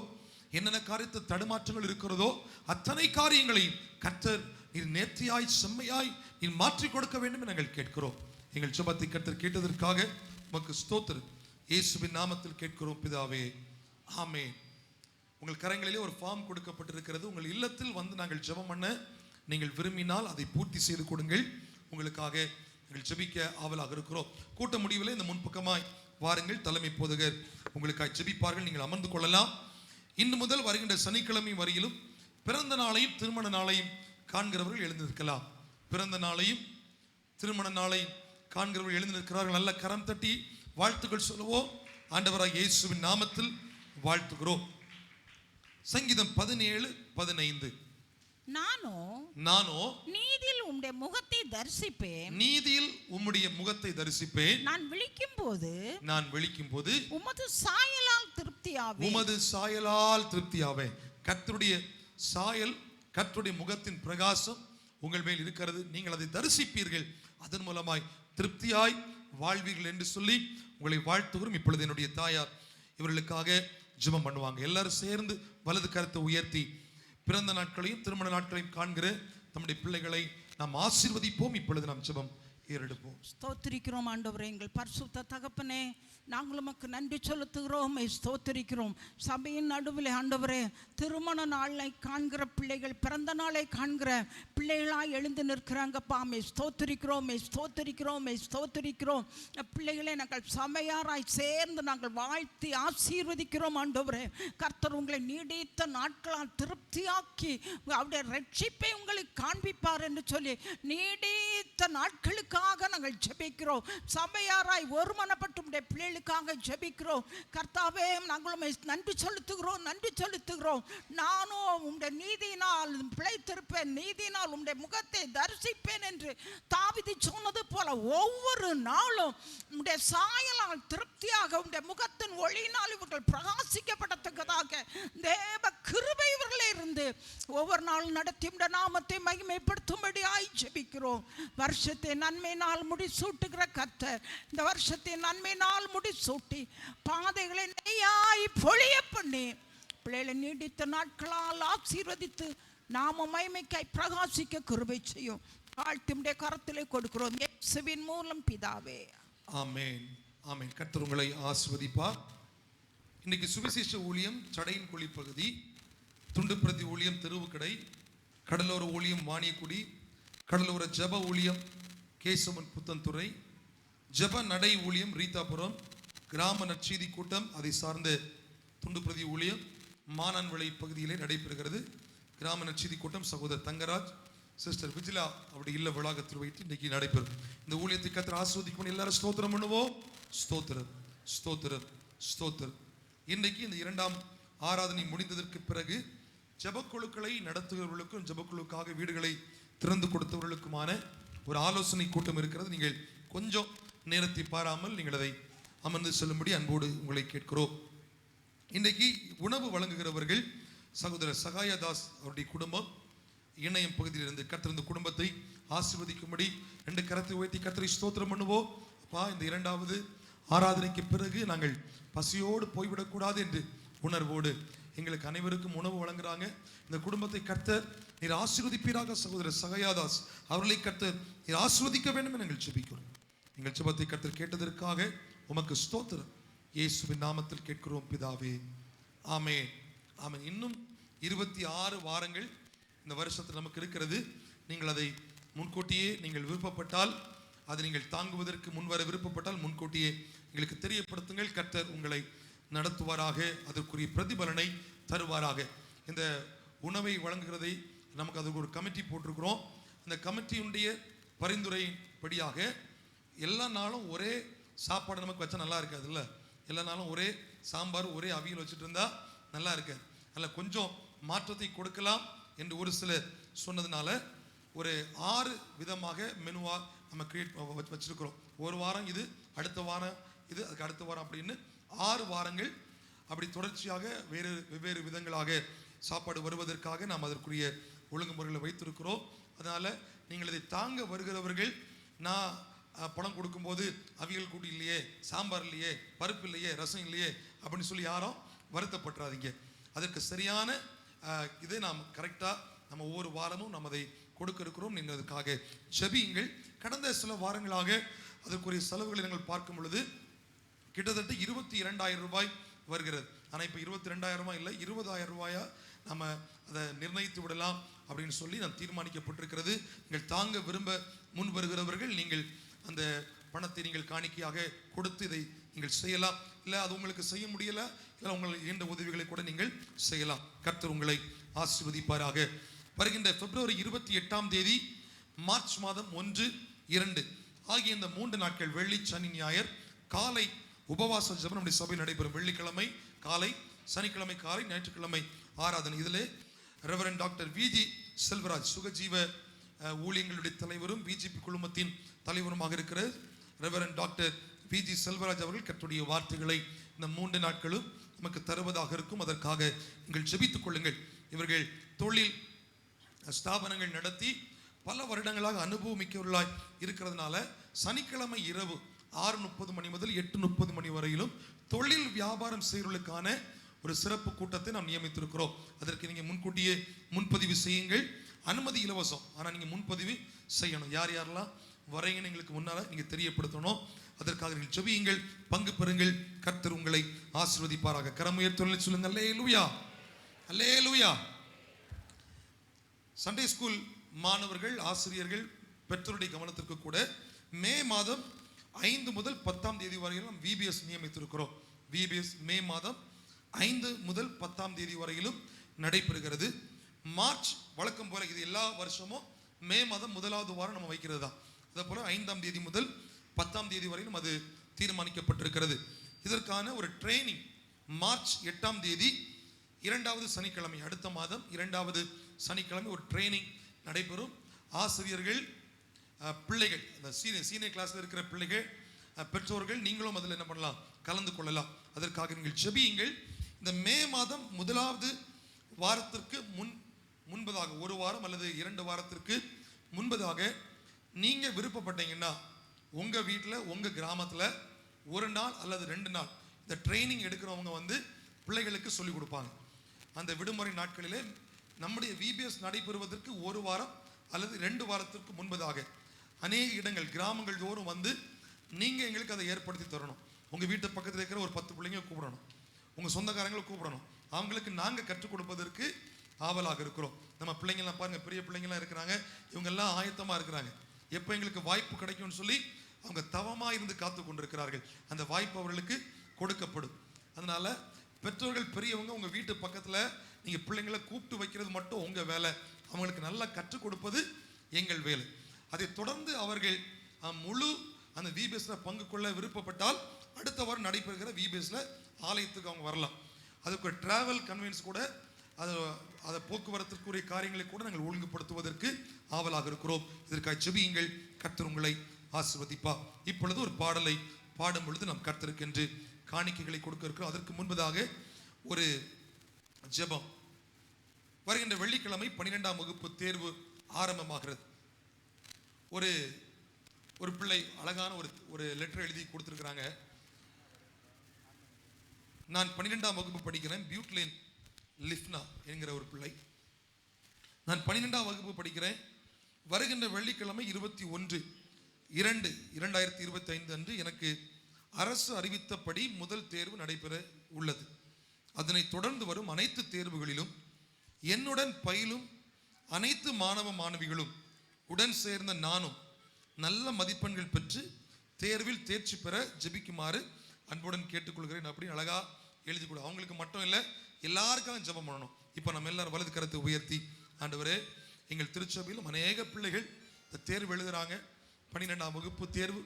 என்னென்ன காரியத்தில் தடுமாற்றங்கள் இருக்கிறதோ, அத்தனை காரியங்களையும் கர்த்தர் நீர் நேர்த்தியாய் செம்மையாய் நீர் மாற்றி கொடுக்க வேண்டும் என்று நாங்கள் கேட்கிறோம். எங்கள் ஜெபத்தை கர்த்தர் கேட்டதற்காக உமக்கு ஸ்தோத்திரம். இயேசுவின் நாமத்தில் கேட்கிறோம் பிதாவே, ஆமென். உங்கள் கரங்களிலே ஒரு ஃபார்ம் கொடுக்கப்பட்டிருக்கிறது. உங்கள் இல்லத்தில் வந்து நாங்கள் ஜெபம் பண்ண நீங்கள் விரும்பினால் அதை பூர்த்தி செய்து கொடுங்கள். உங்களுக்காக நாங்கள் ஜெபிக்க ஆவலாக இருக்கிறோம். கூட்ட முடிவில் இந்த முன்பக்கமாய் வாருங்கள். தலைமை போதகர் உங்களுக்காக ஜெபிப்பார்கள். நீங்கள் அமர்ந்து கொள்ளலாம். இன்று முதல் வருகின்ற சனிக்கிழமை வரையிலும் பிறந்த நாளையும் திருமண நாளையும் காண்கிறவர்கள் எழுந்திருக்கலாம். பிறந்த நாளையும் திருமண நாளையும் காண்கிறவர்கள் எழுந்திருக்கிறார்கள். நல்ல கரம் தட்டி வாழ்த்துக்கள் சொல்லுவோம். ஆண்டவராய் இயேசுவின் நாமத்தில் வாழ்த்துகிறோம். சங்கீதம் 17:15. நானோ நீதியில் உம்முடைய முகத்தை தரிசிப்பேன். நான் விழிக்கும் போது உமது சாயலால் திருப்தியாவேன். கர்த்தருடைய சாயல், கர்த்தருடைய முகத்தின் பிரகாசம் உங்கள் மேல் இருக்கிறது. நீங்கள் அதை தரிசிப்பீர்கள். அதன் மூலமாய் திருப்தியாய் வாழ்வீர்கள் என்று சொல்லி உங்களை வாழ்த்துகிறோம். இப்பொழுது என்னுடைய தாயார் இவர்களுக்காக ஜெபம் பண்ணுவாங்க. எல்லாரும் சேர்ந்து வலது கரத்தை உயர்த்தி பிறந்த நாட்களையும் திருமண நாட்களையும் காண்கிற நம்முடைய பிள்ளைகளை நாம் ஆசீர்வதிப்போம். இப்பொழுது நாம் ஜெபம் ஏறெடுப்போம். ஸ்தோத்திரிக்கிறோம் ஆண்டவரே, எங்கள் பரிசுத்த தகப்பனே, நாங்கள் உமக்கு நன்றி செலுத்துகிறோம், ஸ்தோத்திரிக்கிறோம். சபையின் நடுவில் ஆண்டவரே, திருமண நாளை காண்கிற பிள்ளைகள், பிறந்த நாளை காண்கிற பிள்ளைகளாக எழுந்து நிற்கிறாங்கப்பா. ஸ்தோத்திரிக்கிறோம். பிள்ளைகளை நாங்கள் சபையாராய் சேர்ந்து நாங்கள் வாழ்த்தி ஆசீர்வதிக்கிறோம் ஆண்டவரே. கர்த்தர் உங்களை நீடித்த நாட்களால் திருப்தியாக்கி அவருடைய ரட்சிப்பை உங்களுக்கு காண்பிப்பார் என்று சொல்லி நீடித்த நாட்களுக்காக நாங்கள் ஜெபிக்கிறோம். சபையாராய் ஒருமனப்பட்டு பிள்ளைகளுக்காக ஜெபிக்கிறோம். கர்த்தாவே, நாங்களும் நன்றி செலுத்துகிறோம். நானும் உம்முடைய நீதியினால் பிழைத்திருப்பேன், நீதியினால் உம்முடைய முகத்தை தரிசிப்பேன் என்று தாவீது சொன்னது போல ஒவ்வொரு நாளும் உம்முடைய சாயலால் திருப்தியாக உம்முடைய முகத்தின் ஒளியினால் இவர்கள் பிரகாசிக்கப்படத்தக்கதாக தேவ கிருபை இவர்களே இருந்து ஒவ்வொரு நாளும் நடத்தி உம்முடைய நாமத்தை மகிமைப்படுத்தும்படியாய் ஜெபிக்கிறோம். வருஷத்தை நன்மையினால் முடிசூட்டுகிற கர்த்தர், இந்த வருஷத்தை நன்மையினால் முடிசூட்டி பாதைகளை நெய்யாய் பொழிய பண்ணி பிள்ளைகளை நீடித்த நாட்களால் ஆசீர்வதித்து நாம மகிமைக்காய் பிரகாசிக்க கிருபை செய்யும். வாழ்த்துடைய கரத்திலே கொடுக்கிறோம். இயேசுவின் மூலம் பிதாவே. ஆமென். ஆமென். கர்த்தர் உங்களை ஆசீர்வதிப்பார். இன்னைக்கு சுவிசேஷ ஊழியம் சடையின் குழி பகுதி, துண்டுப்பிரதி ஊழியம் தெருவுக்கடை, கடலோர ஊழியம் வாணியக்குடி, கடலோர ஜப ஊழியம் கேசவன் புத்தன்துறை, ஜப நடை ஊழியம் ரீதாபுரம், கிராம நற்செய்தி கூட்டம் அதை சார்ந்த துண்டுப்பிரதி ஊழியம் மானான்விளை பகுதியிலே நடைபெறுகிறது. கிராம நற்செய்தி கூட்டம் சகோதரர் தங்கராஜ், சிஸ்டர் விஜிலா அப்படி இல்ல வளாகத்தில் வைத்து இன்னைக்கு நடைபெறும். இந்த ஊழியத்தை கர்த்தர் ஆசீர்வதிக்கணும். எல்லாரும் ஸ்தோத்திரம் பண்ணுவோம். ஸ்தோத்திரம், ஸ்தோத்திரம், ஸ்தோத்திரம். இன்றைக்கு இந்த இரண்டாம் ஆராதனை முடிந்ததற்கு பிறகு ஜெபக்குழுக்களை நடத்துகிறவர்களுக்கும் ஜெபக்குழுக்காக வீடுகளை திறந்து கொடுத்தவர்களுக்குமான ஒரு ஆலோசனை கூட்டம் இருக்கிறது. நீங்கள் கொஞ்சம் நேரத்தை பாராமல் நீங்கள் அதை அமர்ந்து செல்லும்படி அன்போடு உங்களை கேட்கிறோம். இன்றைக்கு உணவு வழங்குகிறவர்கள் சகோதரர் சகாயதாஸ் அவருடைய குடும்பம் இணையம் பகுதியிலிருந்து. கர்த்தர் இந்த குடும்பத்தை ஆசீர்வதிக்கும்படி 2 கரத்தை உயர்த்தி கர்த்தரை ஸ்தோத்திரம் பண்ணுவோம். அப்பா, இந்த இரண்டாவது ஆராதனைக்கு பிறகு நாங்கள் பசியோடு போய்விடக்கூடாது என்று உணர்வோடு எங்களுக்கு அனைவருக்கும் உணவு வழங்குறாங்க. இந்த குடும்பத்தை கர்த்தர் நீர் ஆசீர்வதிப்பீராக. சகோதரர் சகாயதாஸ் அவர்களை கர்த்தர் நீர் ஆசீர்வதிக்க வேண்டும் என நாங்கள் ஜெபிக்கிறோம். எங்கள் ஜெபத்தை கர்த்தர் கேட்டதற்காக உமக்கு ஸ்தோத்திரம். இயேசுவின் நாமத்தில் கேட்கிறோம் பிதாவே. ஆமென், ஆமென். இன்னும் 26 வாரங்கள் இந்த வருஷத்தில் நமக்கு இருக்கிறது. நீங்கள் அதை முன்கூட்டியே நீங்கள் விருப்பப்பட்டால், அதை நீங்கள் தாங்குவதற்கு முன்வர விருப்பப்பட்டால் முன்கூட்டியே எங்களுக்கு தெரியப்படுத்துங்கள். கர்த்தர் உங்களை நடத்துவாராக, அதற்குரிய பிரதிபலனை தருவாராக. இந்த உணவை வழங்குகிறதை நமக்கு அதுக்கு ஒரு கமிட்டி போட்டிருக்கிறோம். அந்த கமிட்டியுடைய பரிந்துரைப்படியாக எல்லா நாளும் ஒரே சாப்பாடு நமக்கு வச்சா நல்லா இருக்காது இல்லை. எல்லா நாளும் ஒரே சாம்பார் ஒரே அவியல் வச்சுட்டு இருந்தா நல்லா இருக்காது. அதில் கொஞ்சம் மாற்றத்தை கொடுக்கலாம் என்று ஒரு சிலர் சொன்னதுனால ஒரு 6 விதமாக மெனுவாக நம்ம கிரியேட் வச்சிருக்கிறோம். ஒரு வாரம் இது, அடுத்த வாரம் இது, அதுக்கு அடுத்த வாரம் அப்படின்னு 6 வாரங்கள் அப்படி தொடர்ச்சியாக வெவ்வேறு விதங்களாக சாப்பாடு வருவதற்காக நாம் அதற்குரிய ஒழுங்குமுறைகளை வைத்திருக்கிறோம். அதனால் நீங்கள் இதை தாங்க வருகிறவர்கள், நான் பணம் கொடுக்கும்போது அவியல் கூட்டி இல்லையே, சாம்பார் இல்லையே, பருப்பு இல்லையே, ரசம் இல்லையே அப்படின்னு சொல்லி யாரும் வருத்தப்பட்டுறாதீங்க. அதற்கு சரியான இதை நாம் கரெக்டாக நம்ம ஒவ்வொரு வாரமும் நம்ம அதை கொடுக்க இருக்கிறோம். நீங்கள் அதுக்காக ஜெபியுங்கள். கடந்த சில வாரங்களாக அதற்குரிய செலவுகளை நாங்கள் பார்க்கும் பொழுது கிட்டத்தட்ட 22,000 ரூபாய் வருகிறது. ஆனால் இப்போ 22,000 இல்லை, 20,000 ரூபாயா நம்ம அதை நிர்ணயித்து விடலாம் அப்படின்னு சொல்லி நாம் தீர்மானிக்கப்பட்டிருக்கிறது. நீங்கள் தாங்க விரும்ப முன் வருகிறவர்கள் நீங்கள் அந்த பணத்தை நீங்கள் காணிக்கையாக கொடுத்து இதை நீங்கள் செய்யலாம். இல்லை அது உங்களுக்கு செய்ய முடியலை, இல்லை உங்களுக்கு இயன்ற உதவிகளை கூட நீங்கள் செய்யலாம். கர்த்தர் உங்களை ஆசீர்வதிப்பாராக. வருகின்ற பிப்ரவரி 28ஆம் தேதி, மார்ச் மாதம் 1, 2 ஆகிய இந்த 3 நாட்கள் வெள்ளி, சனி, ஞாயிறு காலை உபவாச ஜெபம் நம்முடைய சபையில் நடைபெறும். வெள்ளிக்கிழமை காலை, சனிக்கிழமை காலை, ஞாயிற்றுக்கிழமை ஆராதனை. இதில் ரெவரண்ட் டாக்டர் விஜி செல்வராஜ், சுகஜீவ ஊழியங்களுடைய தலைவரும் பிஜேபி குழுமத்தின் தலைவருமாக இருக்கிற ரெவரண்ட் டாக்டர் விஜி செல்வராஜ் அவர்கள் கர்த்தருடைய வார்த்தைகளை இந்த 3 நாட்களும் நமக்கு தருவதாக இருக்கும். அதற்காக நீங்கள் ஜெபித்துக் கொள்ளுங்கள். இவர்கள் தொழில் ஸ்தாபனங்கள் நடத்தி பல வருடங்களாக அனுபவமிக்கவர்களாய் இருக்கிறதுனால சனிக்கிழமை இரவு 6:30 மணி முதல் 8:30 மணி வரையிலும் தொழில் வியாபாரம் செய்வர்களுக்கான ஒரு சிறப்பு கூட்டத்தை நாம் நியமித்திருக்கிறோம். அதற்கு நீங்கள் முன்கூட்டியே முன்பதிவு செய்யுங்கள். அனுமதி இலவசம், ஆனால் நீங்கள் முன்பதிவு செய்யணும். யார் யாரெல்லாம் வரீங்கன்னு எங்களுக்கு முன்னால் நீங்கள் தெரியப்படுத்தணும். அதற்காக நீங்கள் ஜெபியுங்கள், பங்கு பெறுங்கள். கர்த்தர் உங்களை ஆசீர்வதிப்பாராக. கரமுயர்த்தி சொல்லுங்கள், அல்லேலூயா, அல்லேலூயா. சண்டே ஸ்கூல் மாணவர்கள், ஆசிரியர்கள், பெற்றோருடைய கவனத்திற்கு கூட மே மாதம் 5 முதல் 10ஆம் தேதி வரையிலும் விபிஎஸ் நியமித்திருக்கிறோம். விபிஎஸ் மே மாதம் 5 முதல் 10ஆம் தேதி வரையிலும் நடைபெறுகிறது. மார்ச் வழக்கம் போல இது எல்லா வருஷமும் மே மாதம் 1வது வாரம் நம்ம வைக்கிறது தான். அதே போல 5ஆம் தேதி முதல் 10ஆம் தேதி வரையிலும் அது தீர்மானிக்கப்பட்டிருக்கிறது. இதற்கான ஒரு ட்ரைனிங் மார்ச் 8ஆம் தேதி 2வது சனிக்கிழமை, அடுத்த மாதம் 2வது சனிக்கிழமை ஒரு ட்ரைனிங் நடைபெறும். ஆசிரியர்கள், பிள்ளைகள், அந்த சீனியர் கிளாஸில் இருக்கிற பிள்ளைகள், பெற்றோர்கள் நீங்களும் அதில் என்ன பண்ணலாம், கலந்து கொள்ளலாம். அதற்காக நீங்கள் ஜெபியுங்கள். இந்த மே மாதம் 1வது வாரத்திற்கு முன்பதாக, ஒரு வாரம் அல்லது 2 வாரத்திற்கு முன்பதாக நீங்கள் விருப்பப்பட்டீங்கன்னா உங்கள் வீட்டில் உங்கள் கிராமத்தில் 1 நாள் அல்லது 2 நாள் இந்த ட்ரைனிங் எடுக்கிறவங்க வந்து பிள்ளைகளுக்கு சொல்லிக் கொடுப்பாங்க. அந்த விடுமுறை நாட்களிலே நம்முடைய விபிஎஸ் நடைபெறுவதற்கு 1 வாரம் அல்லது 2 வாரத்திற்கு முன்பதாக அநேக இடங்கள் கிராமங்கள் தோறும் வந்து நீங்கள் எங்களுக்கு அதை ஏற்படுத்தி தரணும். உங்கள் வீட்டு பக்கத்தில் இருக்கிற ஒரு 10 பிள்ளைங்க கூப்பிடணும், உங்கள் சொந்தக்காரங்களை கூப்பிடணும். அவங்களுக்கு நாங்கள் கற்றுக் கொடுப்பதற்கு ஆவலாக இருக்கிறோம். நம்ம பிள்ளைங்கள்லாம் பாருங்கள், பெரிய பிள்ளைங்கள்லாம் இருக்கிறாங்க, இவங்கெல்லாம் ஆயத்தமாக இருக்கிறாங்க. எப்போ எங்களுக்கு வாய்ப்பு கிடைக்கும்னு சொல்லி அவங்க தவமாக இருந்து காத்து கொண்டிருக்கிறார்கள். அந்த வாய்ப்பு அவர்களுக்கு கொடுக்கப்படும். அதனால பெற்றோர்கள் பெரியவங்க உங்கள் வீட்டு பக்கத்தில் நீங்கள் பிள்ளைங்களை கூப்பிட்டு வைக்கிறது மட்டும் உங்கள் வேலை, அவங்களுக்கு நல்லா கற்றுக் கொடுப்பது எங்கள் வேலை. அதை தொடர்ந்து அவர்கள் முழு அந்த விபிஎஸ்ல பங்கு கொள்ள விருப்பப்பட்டால் அடுத்த வாரம் நடைபெறுகிற விபிஎஸ்ல ஆலயத்துக்கு அவங்க வரலாம். அதுக்கு ஒரு டிராவல் கன்வீனியன்ஸ் கூட அதை போக்குவரத்திற்குரிய காரியங்களை கூட நாங்கள் ஒழுங்குபடுத்துவதற்கு ஆவலாக இருக்கிறோம். இதற்காக ஜெபியுங்கள், கர்த்தர் உங்களை ஆசீர்வதிப்பா. இப்பொழுது ஒரு பாடலை பாடும் பொழுது நாம் கர்த்தருக்கென்று காணிக்கைகளை கொடுக்க இருக்கிறோம். அதற்கு முன்பதாக ஒரு ஜெபம். வருகின்ற வெள்ளிக்கிழமை 12ஆம் வகுப்பு தேர்வு ஆரம்பமாகிறது. ஒரு பிள்ளை அழகான ஒரு லெட்டர் எழுதி கொடுத்துருக்குறாங்க. நான் 12ஆம் வகுப்பு படிக்கிறேன், பியூட்லின் லிஃப்னா என்கிற ஒரு பிள்ளை. நான் 12ஆம் வகுப்பு படிக்கிறேன். வருகின்ற வெள்ளிக்கிழமை 21/2/2025 அன்று எனக்கு அரசு அறிவித்தபடி முதல் தேர்வு நடைபெற உள்ளது. அதனைத் தொடர்ந்து வரும் அனைத்து தேர்வுகளிலும் என்னுடன் பயிலும் அனைத்து மாணவ மாணவிகளும் உடன் சேர்ந்த நானும் நல்ல மதிப்பெண்கள் பெற்று தேர்வில் தேர்ச்சி பெற ஜெபிக்குமாறு அன்புடன் கேட்டுக்கொள்கிறேன் அப்படின்னு அழகா எழுதி கொடு. அவங்களுக்கு மட்டும் இல்லை, எல்லாருக்காக ஜெபம் பண்ணணும். இப்போ நம்ம எல்லாரும் வலது கரத்தை உயர்த்தி, ஆண்டவரே, எங்கள் திருச்சபையிலும் அநேக பிள்ளைகள் இந்த தேர்வு எழுதுறாங்க. 12ஆம் வகுப்பு தேர்வு,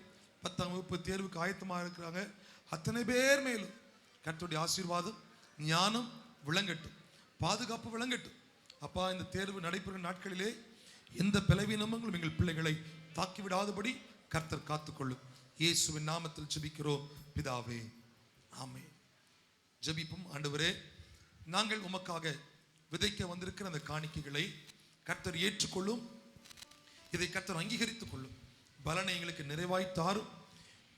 10ஆம் வகுப்பு தேர்வுக்கு ஆயத்தமாக இருக்கிறாங்க. அத்தனை பேர் மேலும் கர்த்தருடைய ஆசீர்வாதம், ஞானம் விளங்கட்டும், பாதுகாப்பு விளங்கட்டும். அப்பா, இந்த தேர்வு நடைபெறும் நாட்களிலே எந்த பலவீனங்களும் எங்கள் பிள்ளைகளை தாக்கிவிடாதபடி கர்த்தர் காத்துக்கொள்ளும். இயேசுவின் நாமத்தில் ஜெபிக்கிறோம் பிதாவே, ஆமென். ஜெபிப்போம். ஆண்டவரே, நாங்கள் உமக்காக விதைக்க வந்திருக்கிற அந்த காணிக்கைகளை கர்த்தர் ஏற்றுக்கொள்ளும். இதை கர்த்தர் அங்கீகரித்துக் கொள்ளும். பலனை எங்களுக்கு நிறைவாய் தாரும்.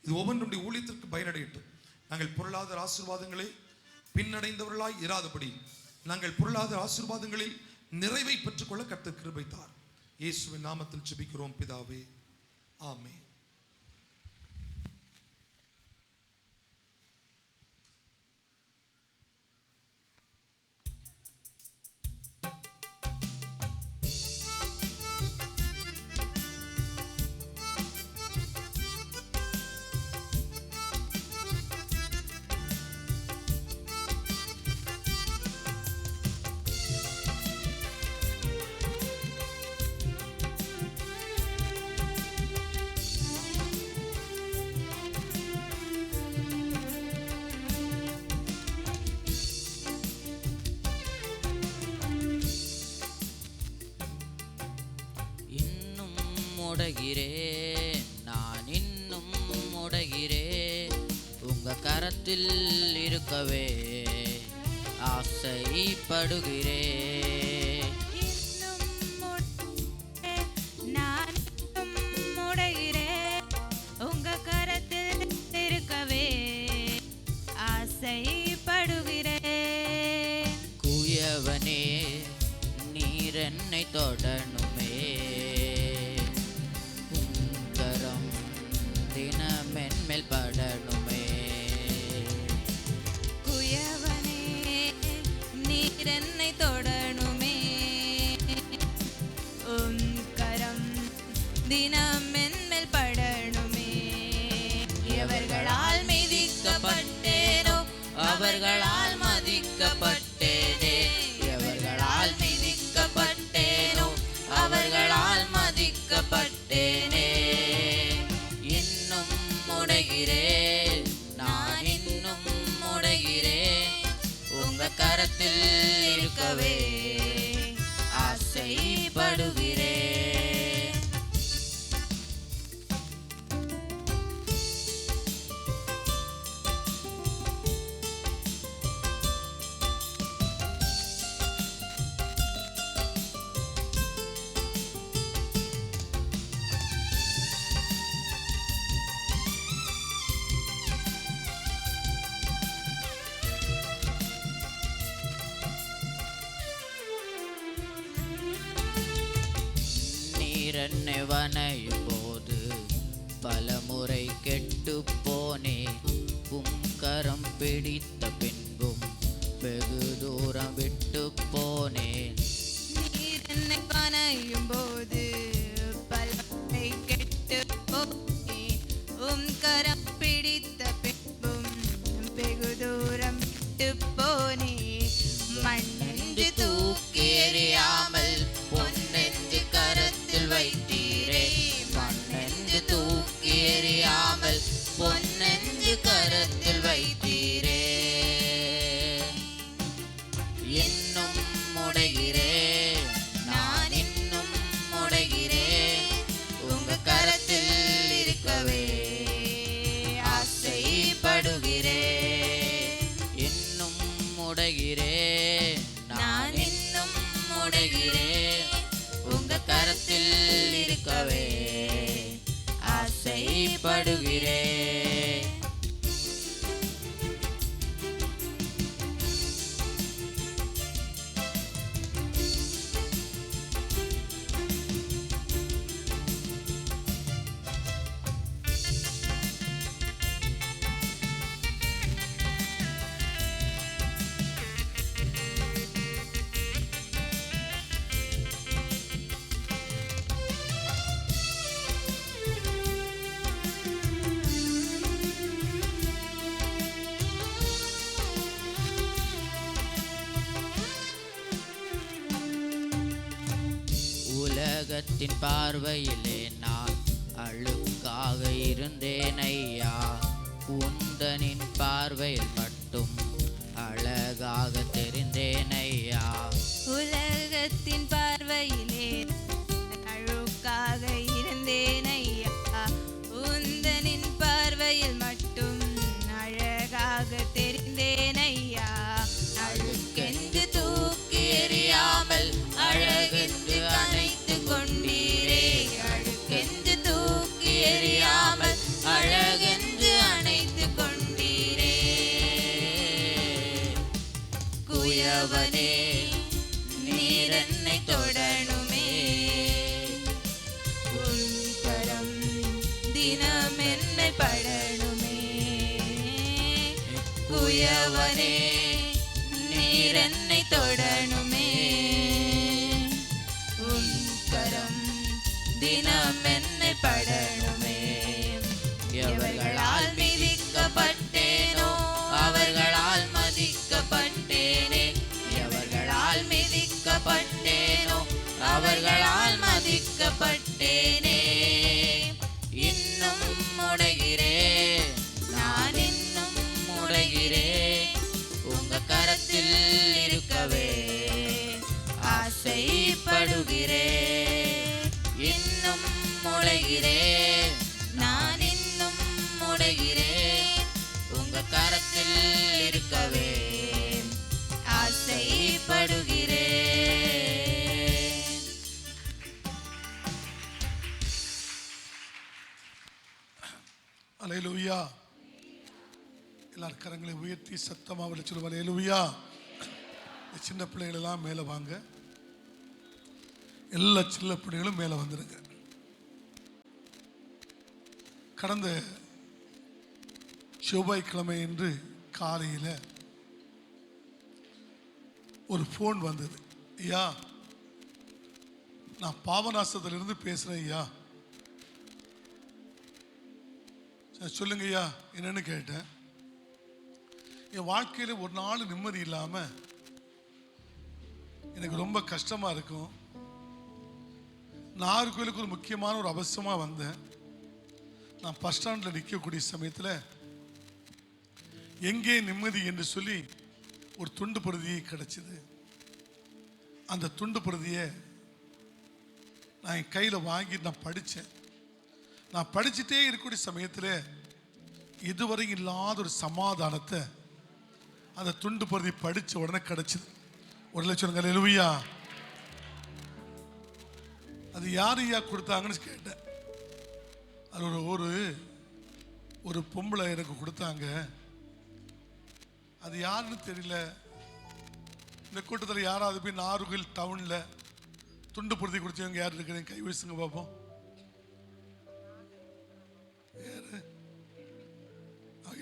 இது ஒவ்வொன்றுடைய ஊழியத்திற்கு பயனடையட்டும். நாங்கள் பொருளாதார ஆசீர்வாதங்களை பின்னடைந்தவர்களாய் இராதபடி நாங்கள் பொருளாதார ஆசீர்வாதங்களில் நிறைவை பெற்றுக்கொள்ள கர்த்தர் கிருபை தார். இயேசுவின் நாமத்தில் ஜெபிக்கிறோம் பிதாவே, ஆமென். முடகிறேன், நான் இன்னும் முடகிறேன், உங்க கரத்தில் இருக்கவே ஆசைப்படுகிறேன். நான் இன்னும் முடகிறேன், உங்க கரத்தில் இருக்கவே ஆசைப்படுகிறேன். குயவனே, நீர் என்னை தொடணுமே, உங்கரம் தினமென்மேல் படணுமே. குயவனே, நீர் என்னை தொடணுமே, கரம் தினம் என்மேல் படணுமே. எவர்களால் மிதிக்கப்பட்டேனோ அவர்களால் மதிக்கப்பட்டேனே, எவர்களால் மிதிக்கப்பட்டேனோ அவர்களால் மதிக்கப்பட்டேனே. இன்னும் முடகிறேன், நான் இன்னும் முடகிறேன், உங்க கரத்தில் இருக்கவே ஆசைப்படுகிறேன். நீர் என்னை வனையும் போது பலமுறை கெட்டு போனேன். கரம் பிடித்த பின்பும் வெகு தூரம் விட்டு போனேன். நீர் என்னை பனையும் போது பலமுறை கெட்டு போனேன். கரம் பிடித்த பின்பும் வெகு தூரம் விட்டு போனேன். மண்ணென்று தூக்கி எறியாமல் பொன்னென்று கரத்தில் வைத்தீரே. மண்ணென்று தூக்கி எறியாமல் பொன்னென்று கரத்தில் வைத்தீரே. இன்னும் முடைகிறேன், நான் இன்னும் முடைகிறேன். உங்க கரத்தில் இருக்கவே ஆசைப்படுகிறேன். இன்னும் முடைகிறேன், நான் இன்னும் முடைகிறேன். உங்க கரத்தில் இருக்கவே ஆசைப்படுகிறேன். உலகத்தின் பார்வையிலே நான் அழுக்காக இருந்தேன் ஐயா. உந்தனின் பார்வையில் மட்டும் அழகாக தெரிந்தேன் ஐயா. உலகத்தின் பார்வையிலே அழுக்காக இருந்தேன் ஐயா. உந்தனின் பார்வையில் மட்டும் அழகாக தெரிந்தேன் ஐயா. அழுக்கென்று தூக்கி எறியாமல் அழகென்று அணைத்து கொண்டீரே. அழுக்கென்று தூக்கி எறியாமல் அழகென்று அணைத்து கொண்டீரே. குயவனே நீர் என்னை தொடணுமே. உன் கரம் தினம் என்னை படணுமே. குயவனே நீர் என்னை தொடணுமே. உன் கரம் தினம் என்னை படணுமே. எவர்களால் மிதிக்கப்பட்டேனோ அவர்களால் மதிக்கப்பட்டேனே. எவர்களால் மிதிக்கப்பட்டேனோ அவர்களால் மதிக்கப்பட்டேனே. இன்னும் முடைகிறேன், நான் இன்னும் முடைகிறேன். உங்க கரத்தில் இருக்கவே ஆசைப்படுகிறேன். இன்னும் முடைகிறேன், நான் இன்னும் முடைகிறேன். உங்க கரத்தில் இருக்கவே ஆசைப்படுகிறேன். அல்லேலூயா. எல்லாரும் கரங்களை உயர்த்தி சத்தமாக சொல்லுவோம் அல்லேலூயா. சின்ன பிள்ளைகள் எல்லாம் மேலே வாங்க. எல்லா சின்ன பிள்ளைகளும் மேலே வந்துடுங்க. கடந்த செவ்வாய்க்கிழமை என்று காலையில் ஒரு ஃபோன் வந்தது. ஐயா, நான் பாபநாசத்திலிருந்து பேசுகிறேன் ஐயா. சொல்லுங்க ஐயா, என்னன்னு கேட்டேன். என் வாழ்க்கையில் ஒரு நாள் நிம்மதி இல்லாமல் எனக்கு ரொம்ப கஷ்டமாக இருக்கும். நாகர்கோயிலுக்கு ஒரு முக்கியமான ஒரு அவசியமாக வந்தேன். நான் பஸ் ஸ்டாண்டில் நிற்கக்கூடிய சமயத்தில் எங்கே நிம்மதி என்று சொல்லி ஒரு துண்டு பிரதியை கிடச்சிது. அந்த துண்டு பிரதியை நான் என் கையில் வாங்கி நான் படித்தேன். நான் படிச்சுட்டே இருக்கக்கூடிய சமயத்தில் இதுவரை இல்லாத ஒரு சமாதானத்தை அந்த துண்டு பிரதி படித்த உடனே கிடச்சிது. ஒரு லட்சம் அல்லேலூயா. அது யார் ஐயா கொடுத்தாங்கன்னு கேட்டேன். அது ஒரு பொம்பளை எனக்கு கொடுத்தாங்க. அது யாருன்னு தெரியல. இந்த கூட்டத்தில் யாராவது போய் நாகர்கோவில் டவுனில் துண்டு பொருத்தி கொடுத்தவங்க யார் இருக்கிறீங்க? கை வீசுங்க பார்ப்போம்.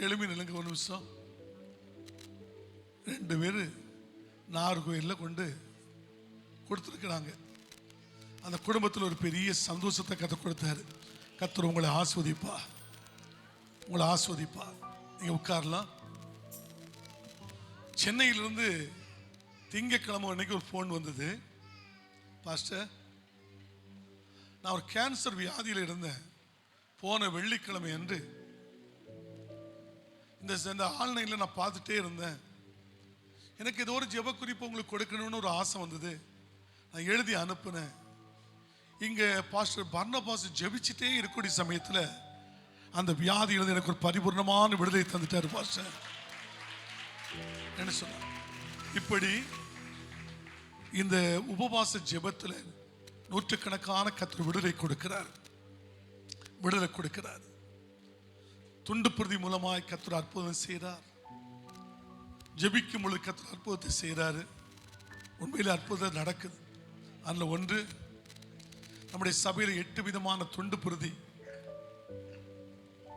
எழுப்பி நிலுங்க ஒரு நிமிஷம். 2 பேர் நாகர்கோயிலில் கொண்டு கொடுத்துருக்கிறாங்க. அந்த குடும்பத்தில் ஒரு பெரிய சந்தோஷத்தை கற்றுக் கொடுத்தாரு. கர்த்தர் உங்களை ஆஸ்வதிப்பா, உங்களை ஆஸ்வதிப்பா. நீங்கள் உட்காரலாம். சென்னையிலிருந்து திங்கட்கிழமை அன்னைக்கு ஒரு ஃபோன் வந்தது. பாஸ்டர், நான் ஒரு கேன்சர் வியாதியில் இருந்தேன். போன வெள்ளிக்கிழமை அன்று இந்த ஆன்லைனில் நான் பார்த்துட்டே இருந்தேன். எனக்கு ஏதோ ஒரு ஜெப குறிப்பு உங்களுக்கு கொடுக்கணும்னு ஒரு ஆசை வந்தது. நான் எழுதி அனுப்புனேன். இங்கே பாஸ்டர் பர்னபாஸ் ஜெபிச்சுட்டே இருக்கக்கூடிய சமயத்தில் அந்த வியாதியிலிருந்து எனக்கு ஒரு பரிபூர்ணமான விடுதலை தந்துட்டார் பாஸ்டர். என்ன சொன்னார்? இப்படி இந்த உபவாச ஜெபத்தில் நூற்றுக்கணக்கான கர்த்தர் விடுதலை கொடுக்கிறார், விடுதலை கொடுக்கிறார். துண்டு பிரதி மூலமாய் கர்த்தர் அற்புதம் செய்கிறார். ஜெபிக்கும் பொழுது கர்த்தர் அற்புதத்தை செய்கிறாரு. உண்மையிலே அற்புதம் நடக்குது. அதில் ஒன்று, நம்முடைய சபையில் 8 விதமான துண்டு பிரதி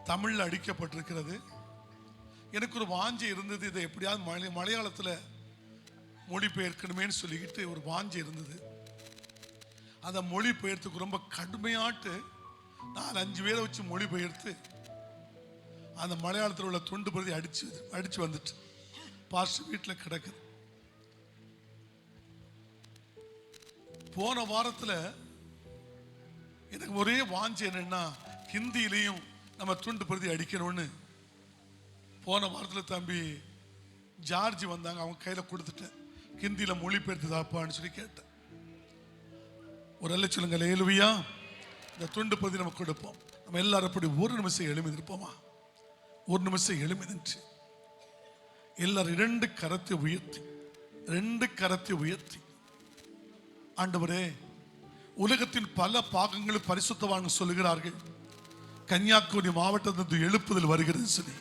தமிழில் அடிக்கப்பட்டிருக்கிறது. எனக்கு ஒரு வாஞ்சை இருந்தது, இதை எப்படியாவது மலையாளத்தில் மொழிபெயர்க்கணுமேன்னு சொல்லிக்கிட்டு ஒரு வாஞ்சை இருந்தது. அதை மொழிபெயர்த்துக்கு ரொம்ப கடுமையாட்டு 4-5 பேரை வச்சு மொழிபெயர்த்து அந்த மலையாளத்தில் உள்ள துண்டு பிரதி அடிச்சு வந்துட்டு பாஸ்டர் வீட்டில் கிடக்குது. போன வாரத்தில் எனக்கு ஒரே வாஞ்சை என்னன்னா, ஹிந்தியிலையும் நம்ம துண்டு பிரதி அடிக்கணும்னு. போன வாரத்தில் தம்பி ஜார்ஜ் வந்தாங்க, அவங்க கையில் கொடுத்துட்டேன். ஹிந்தியில் மொழிபெயர்த்துதாப்பான்னு சொல்லி கேட்டேன். ஒரு அல்ல சொல்லுங்க, அல்லேலூயா. இந்த துண்டு பிரதி நம்ம கொடுப்போம். நம்ம எல்லாரும் அப்படி ஒரு நிமிஷம் எழுமிதிருப்போமா? ஒரு நிமிஷம் எழுமிதின்று எல்லாரும் 2 கரத்தை உயர்த்தி, 2 கரத்தை உயர்த்தி, ஆண்டவரே, உலகத்தின் பல பாகங்களில் பரிசுத்தவான்கள் சொல்லுகிறார்கள், கன்னியாகுமரி மாவட்டத்தில் எழுப்புதல் வருகிறது சொல்லி.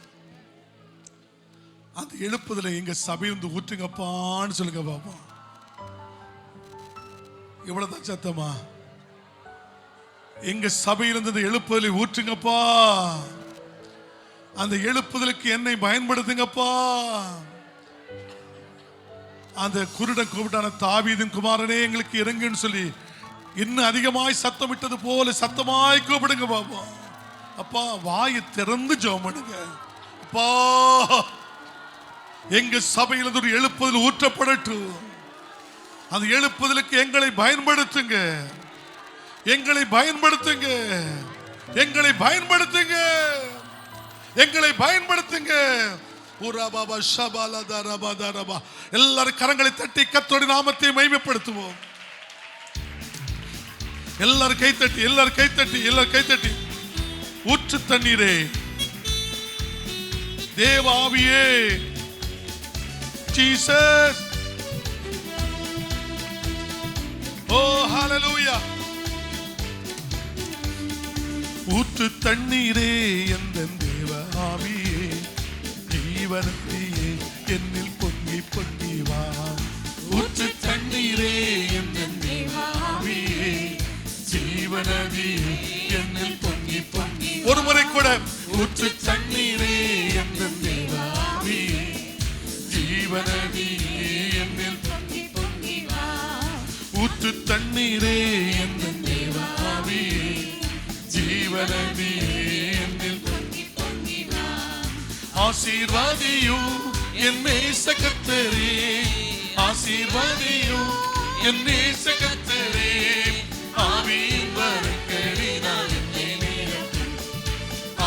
அந்த எழுப்புதலை எங்க சபையிலிருந்து ஊற்றுங்கப்பான்னு சொல்லுங்க பாப்பா. இவ்வளவுதான் சத்தமா? எங்க சபையிலிருந்து எழுப்புதலை ஊற்றுங்கப்பா. அந்த எழுப்புதலுக்கு என்னை பயன்படுத்துங்கப்பா. அந்த குருடன் கூப்பிட்டான, தாவீதின் குமாரனே எங்களுக்கு இறங்குன்னு சொல்லி இன்னும் அதிகமாய் சத்தமிட்டது போல சத்தமாய் கூப்பிடுங்க பாப்பா. அப்பா, வாயை திறந்து ஜெபம் பண்ணுங்க. அப்பா, எங்க சபையில் ஒரு எழுப்புதல் ஊற்றப்படட்டும். அந்த எழுப்புதலுக்கு எங்களை பயன்படுத்துங்க, எங்களை பயன்படுத்துங்க, எங்களை பயன்படுத்துங்க, எங்களை பயன்படுத்துங்க. எல்லாரும் கரங்களை தட்டி கர்த்தருடைய நாமத்தை மகிமைப்படுத்துவோம். எல்லாரும் கைத்தட்டி, எல்லாரும் கைத்தட்டி, எல்லாரும் கைத்தட்டி. ஊற்று தண்ணீரே, தேவ ஆவியே, ஜீசஸ், ஓ ஹalleluya. ஊற்று தண்ணீரே, எந்த தேவ ஆவியே, ஜீவனத்தியே என்னில் பொங்கி பொங்கி வா. ஊற்று தண்ணீரே, எந்த தேவ ஆவியே, ஜீவனதியே என்னில் பொங்கி பொங்கி. ஒரு முறை கூட, ஊற்று தண்ணீரே, எந்த தேவ ஆவியே, ஜீவனதியே என்னில் பொங்கி பொங்கி வா. ஊற்று தண்ணீரே, எந்த தேவ ஆவியே, ஜீவனதியே என்னில் பொங்கி பொங்கி வா. ஆசீர்வாதியும் என் நேச கர்த்தரே, ஆசீர்வாதியும் என் நேச கர்த்தரே, ஆவியின் வரங்களினால் என்னை நிரப்பும்,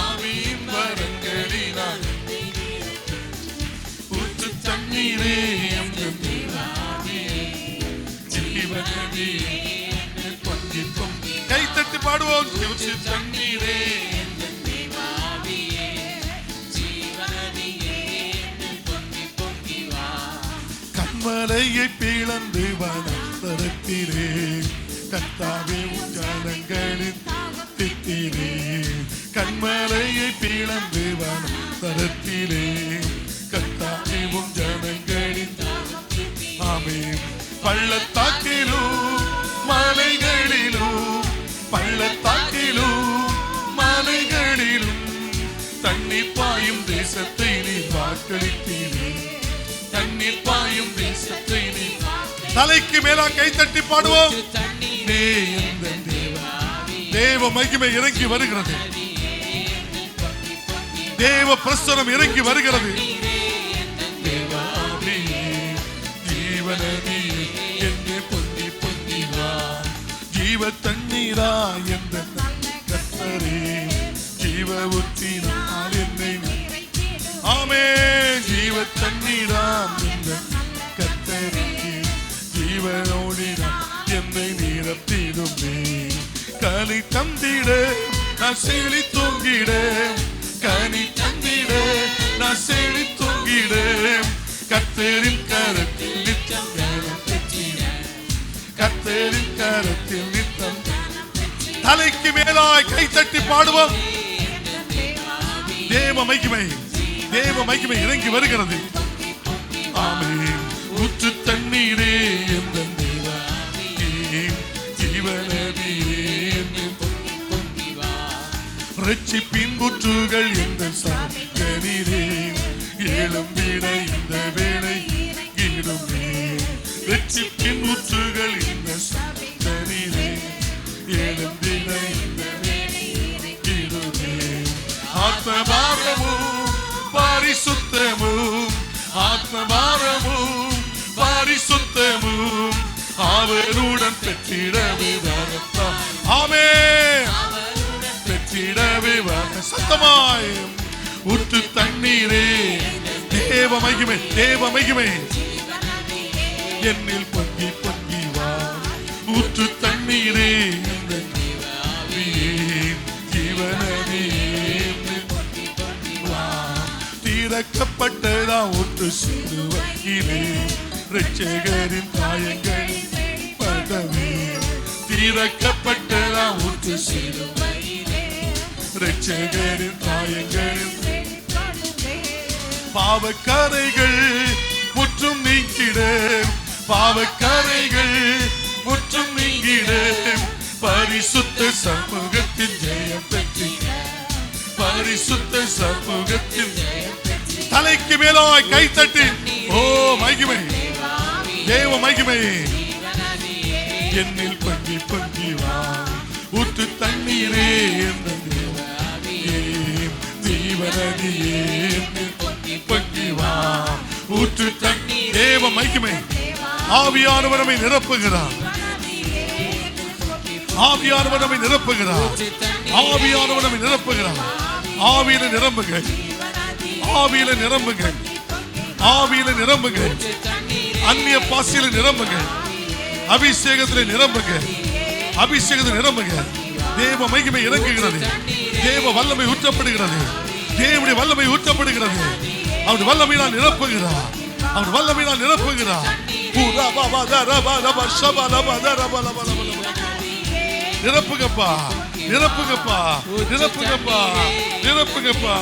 ஆவியின் வரங்களினால் என்னை நிரப்பும். ஊற்று தண்ணீரே, எங்கள் தேவ ஆவியே, ஜீவனதியே என்னில் பொங்கி பொங்கி. கை தட்டி பாடுவோம். ஊற்று தண்ணீரே, எங்கள் தேவ ஆவியே, ஜீவனதியே என்னில் பொங்கி பொங்கி வா. கண்மலையை பிளந்து வனத்தரத்திலே, கர்த்தாவே உம் ஜனங்களின் தித்திலே. கண்மலையை பிளந்து வனத்தரத்திலே, கர்த்தாவே உம் ஜனங்களின். ஆமென். பள்ளத்தாக்கிலும் மலைகளிலும், பள்ளத்தாக்கிலும் மலைகளிலும், தண்ணீர் பாயும் தேசத்தில் தலைக்கு மேலா கை தட்டி பாடுவோம். தேவ மகிமை இறங்கி வருகிறது. தேவ பிரசனம் இறங்கி வருகிறது. ஜீவ தண்ணீரா என்ற கர்த்தரே, ஜீவ ஊற்றினால் என்னை ஆமே. ஜீவ தண்ணீரா என்ற கர்த்தரே, ஜீவனோடினா என்னை நிரப்பிடுமே. கனி தந்திட நான் செழி தூங்கிட, கனி தந்திட நான் செழி தூங்கிட. கர்த்தரின் கரத்தில் நித்தம் கர்த்தரின் கரத்தில் நித்தம். தலைக்கு மேலாய் கை தட்டி பாடுவோம். தேவ மகிமை, தேவ மகிமை இறங்கி வருகிறது. ஆமென். ஊற்று தண்ணீரே என்ற ரட்சிப்பின் ஊற்றுகள் என்ற சங்கரே, எழும்பிட இந்த வேளை இடுமே. ரட்சிப்பின் ஊற்றுகள் இந்த சங்கரே, எழும்பிட இந்த வேளை இடுமே. ஆத்மபாரமும் பரிசுத்தமும், ஆத்மபாரமும் பரிசுத்தமும் அவருடன் பெற்றிடவே வரத்தான். ஆமென். பெற்றிடவே வர சத்தமாய் ஊற்று தண்ணீரே, தேவ மகிமை, தேவ மகிமை என்னில் பொங்கி பொங்கி வா. ஊற்று தண்ணீரே, திறக்கப்பட்டதா ஊற்று சிலுவையிலே, இரட்சகரின் காயங்கள் பதவே. திறக்கப்பட்டதா ஊற்று சிலுவையிலே, இரட்சகரின் காயங்கள். பாவக்கரைகள் முற்றும் நீங்கிட, பாவக்கரைகள் முற்றும் நீங்கிட. பரிசுத்த சமூகத்தின் ஜெயம் பெற்றி, பரிசுத்த சமூகத்தின் தலைக்கு மேலாய் கை தட்டி. ஓ மகிமை, தேவ மகிமை என்னில் பொங்கி பொங்கி வா. ஊற்று தண்ணீரே ஜீவநதியே பொங்கி வா. ஊற்று தண்ணீர், தேவ மகிமை. ஆவியானவர் நம்மை நிரப்புகிறார், ஆவியானவர் நம்மை நிரப்புகிறார், ஆவியானவர் நம்மை நிரப்புகிறார். ஆவியில நிரம்புங்க, ஆவியில நிரம்புங்க, ஆவியில நிரம்புங்க. அந்நிய பாசையில நிரம்புங்க, அபிஷேகத்தில் நிரம்புங்க, அபிஷேகத்தில் நிரம்புங்க. தேவ மகிமை இறங்குகிறது, தேவ வல்லமை ஊற்றப்படுகிறது, தேவனுடைய வல்லமை ஊற்றப்படுகிறது. அவருடைய வல்லமையினால் நிரப்புகிறார், அவருடைய வல்லமையினால் நிரப்புகிறார். நிரப்புங்கப்பா, நிரப்புங்கப்பா, நிரப்புங்கப்பா, நிரப்புங்கப்பா,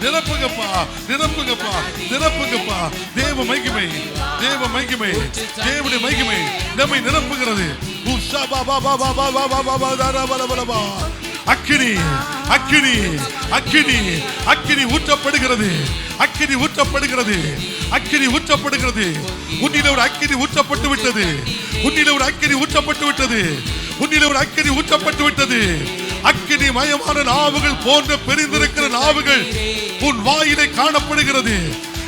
நிரப்புங்கப்பா, நிரப்புங்கப்பா, நிரப்புங்கப்பா. தேவ மகிமை, தேவ மகிமை, தேவனுடைய மகிமை நம்மை நிரப்புகிறது. அக்கினி, அக்கினி, அக்கினி, அக்கினி ஊற்றப்படுகிறது, அக்கினி ஊற்றப்படுகிறது, அக்கினி ஊற்றப்படுகிறது. உன்னில ஒரு அக்கினி ஊற்றப்பட்டு விட்டது, உன்னில ஒரு அக்கினி ஊற்றப்பட்டு விட்டது, உன்னில ஒரு அக்கினி ஊற்றப்பட்டு விட்டது. அக்கினி மயமான நாவுகள் போன்ற பெரிந்திருக்கிற நாவுகள் உன் வாயிலே காணப்படுகிறது.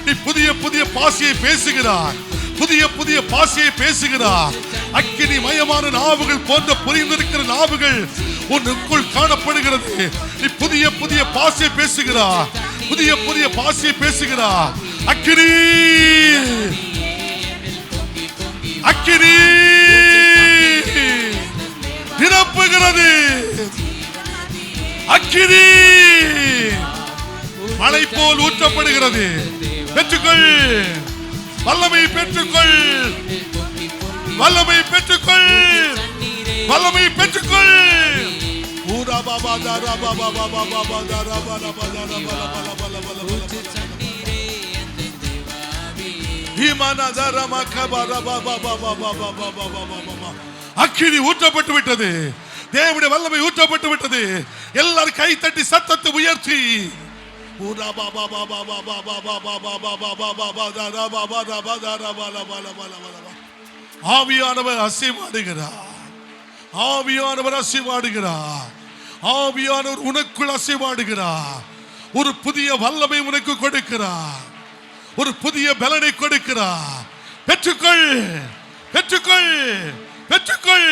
நீ புதிய புதிய பாஷையை பேசுகிறாய், புதிய புதிய பாஷையை பேசுகிறார். அக்கினி மயமான நாவுகள் போன்ற புரிந்திருக்கிற நாவுகள் உன்னுக்குள் காணப்படுகிறது. நீ புதிய புதிய பாஷையை பேசுகிறார், புதிய புதிய பாஷையை பேசுகிறார். அக்கினி, அக்கினி நிரப்புகிறது. அக்கினி மழை போல் ஊற்றப்படுகிறது. பெற்றுக்கொள், வல்லமை பெற்றுக்கொள், வல்லமை பெற்றுக்கொள், வல்லமை பெற்றுக்கொள். ஊரா பாபா தாரா பாபா பாபா பாபா தாரா பாலா பாலா பாலா பாலா பாலா பாலா. ஈமானா தாரா மகபாரா பாபா பாபா பாபா பாபா பாபா. அக்கினி ஊற்றப்பட்டு விட்டது, தேவனுடைய வல்லமை ஊற்றப்பட்டு விட்டது. எல்லாரும் கை தட்டி சத்தத்தை உயர்த்தி ஊரா பாபா பாபா பாபா பாபா பாபா பாபா பாபா தாரா பாபா தாரா பாலா பாலா பாலா பாலா. ஆவியானவர் அசைவாடுகிறார். ஆவியானவர் அசைவாடுகிறார். ஆவியானவர் உனக்குள் அசைவாடுகிறார். ஒரு புதிய வல்லமை உனக்கு கொடுக்கிறார். ஒரு புதிய பலனை கொடுக்கிறார். பெற்றுக்கொள், பெற்றுக்கொள், பெற்றுக்கொள்.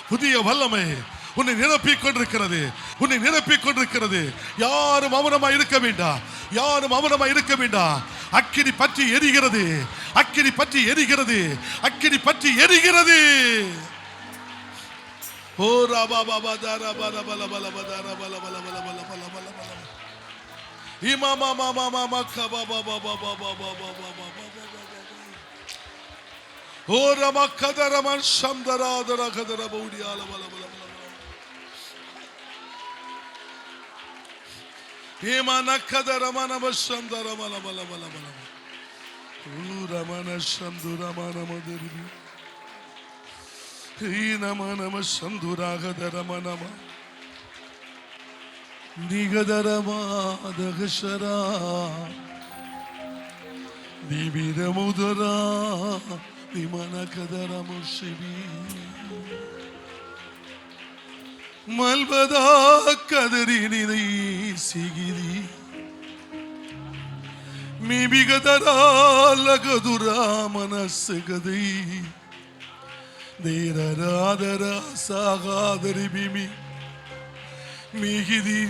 புதிய வல்லமை உன்னை நிரப்பிக் கொண்டிருக்கிறது. உன்னை நிரப்பிக் கொண்டிருக்கிறது. யாரும் மௌனமாய் இருக்க வேண்டாம். யாரும் மௌனமாய் இருக்க வேண்டாம். அக்கினி பற்றி எரிகிறது. அக்கினி பற்றி எரிகிறது. அக்கினி பற்றி எரிகிறது. ஓ ராபா பாபா தாரா பல பல பல பல பல பல பல பல பல பல பல இமாமா மாமா மாமா கபா பாபா பாபா பாபா பாபா பாபா. ஓ ரமா கதரமன் சந்தராதர கதர பௌடியால பல பல பல. ஏமான கதரமன சந்தரமல பல பல பல. ஓ ரமன சந்துரமன மதரி. நம நம சந்துராகதரமனம நிகதரமாதகஷரா நிவிரமுதரா நிமனகதரமுஷிபி மல்பதா கதரினிதை சிகிரி மிபிகதரா லகதுரா மனசுகதை தேரராதரா சாகாதரி பிமி மிகிதி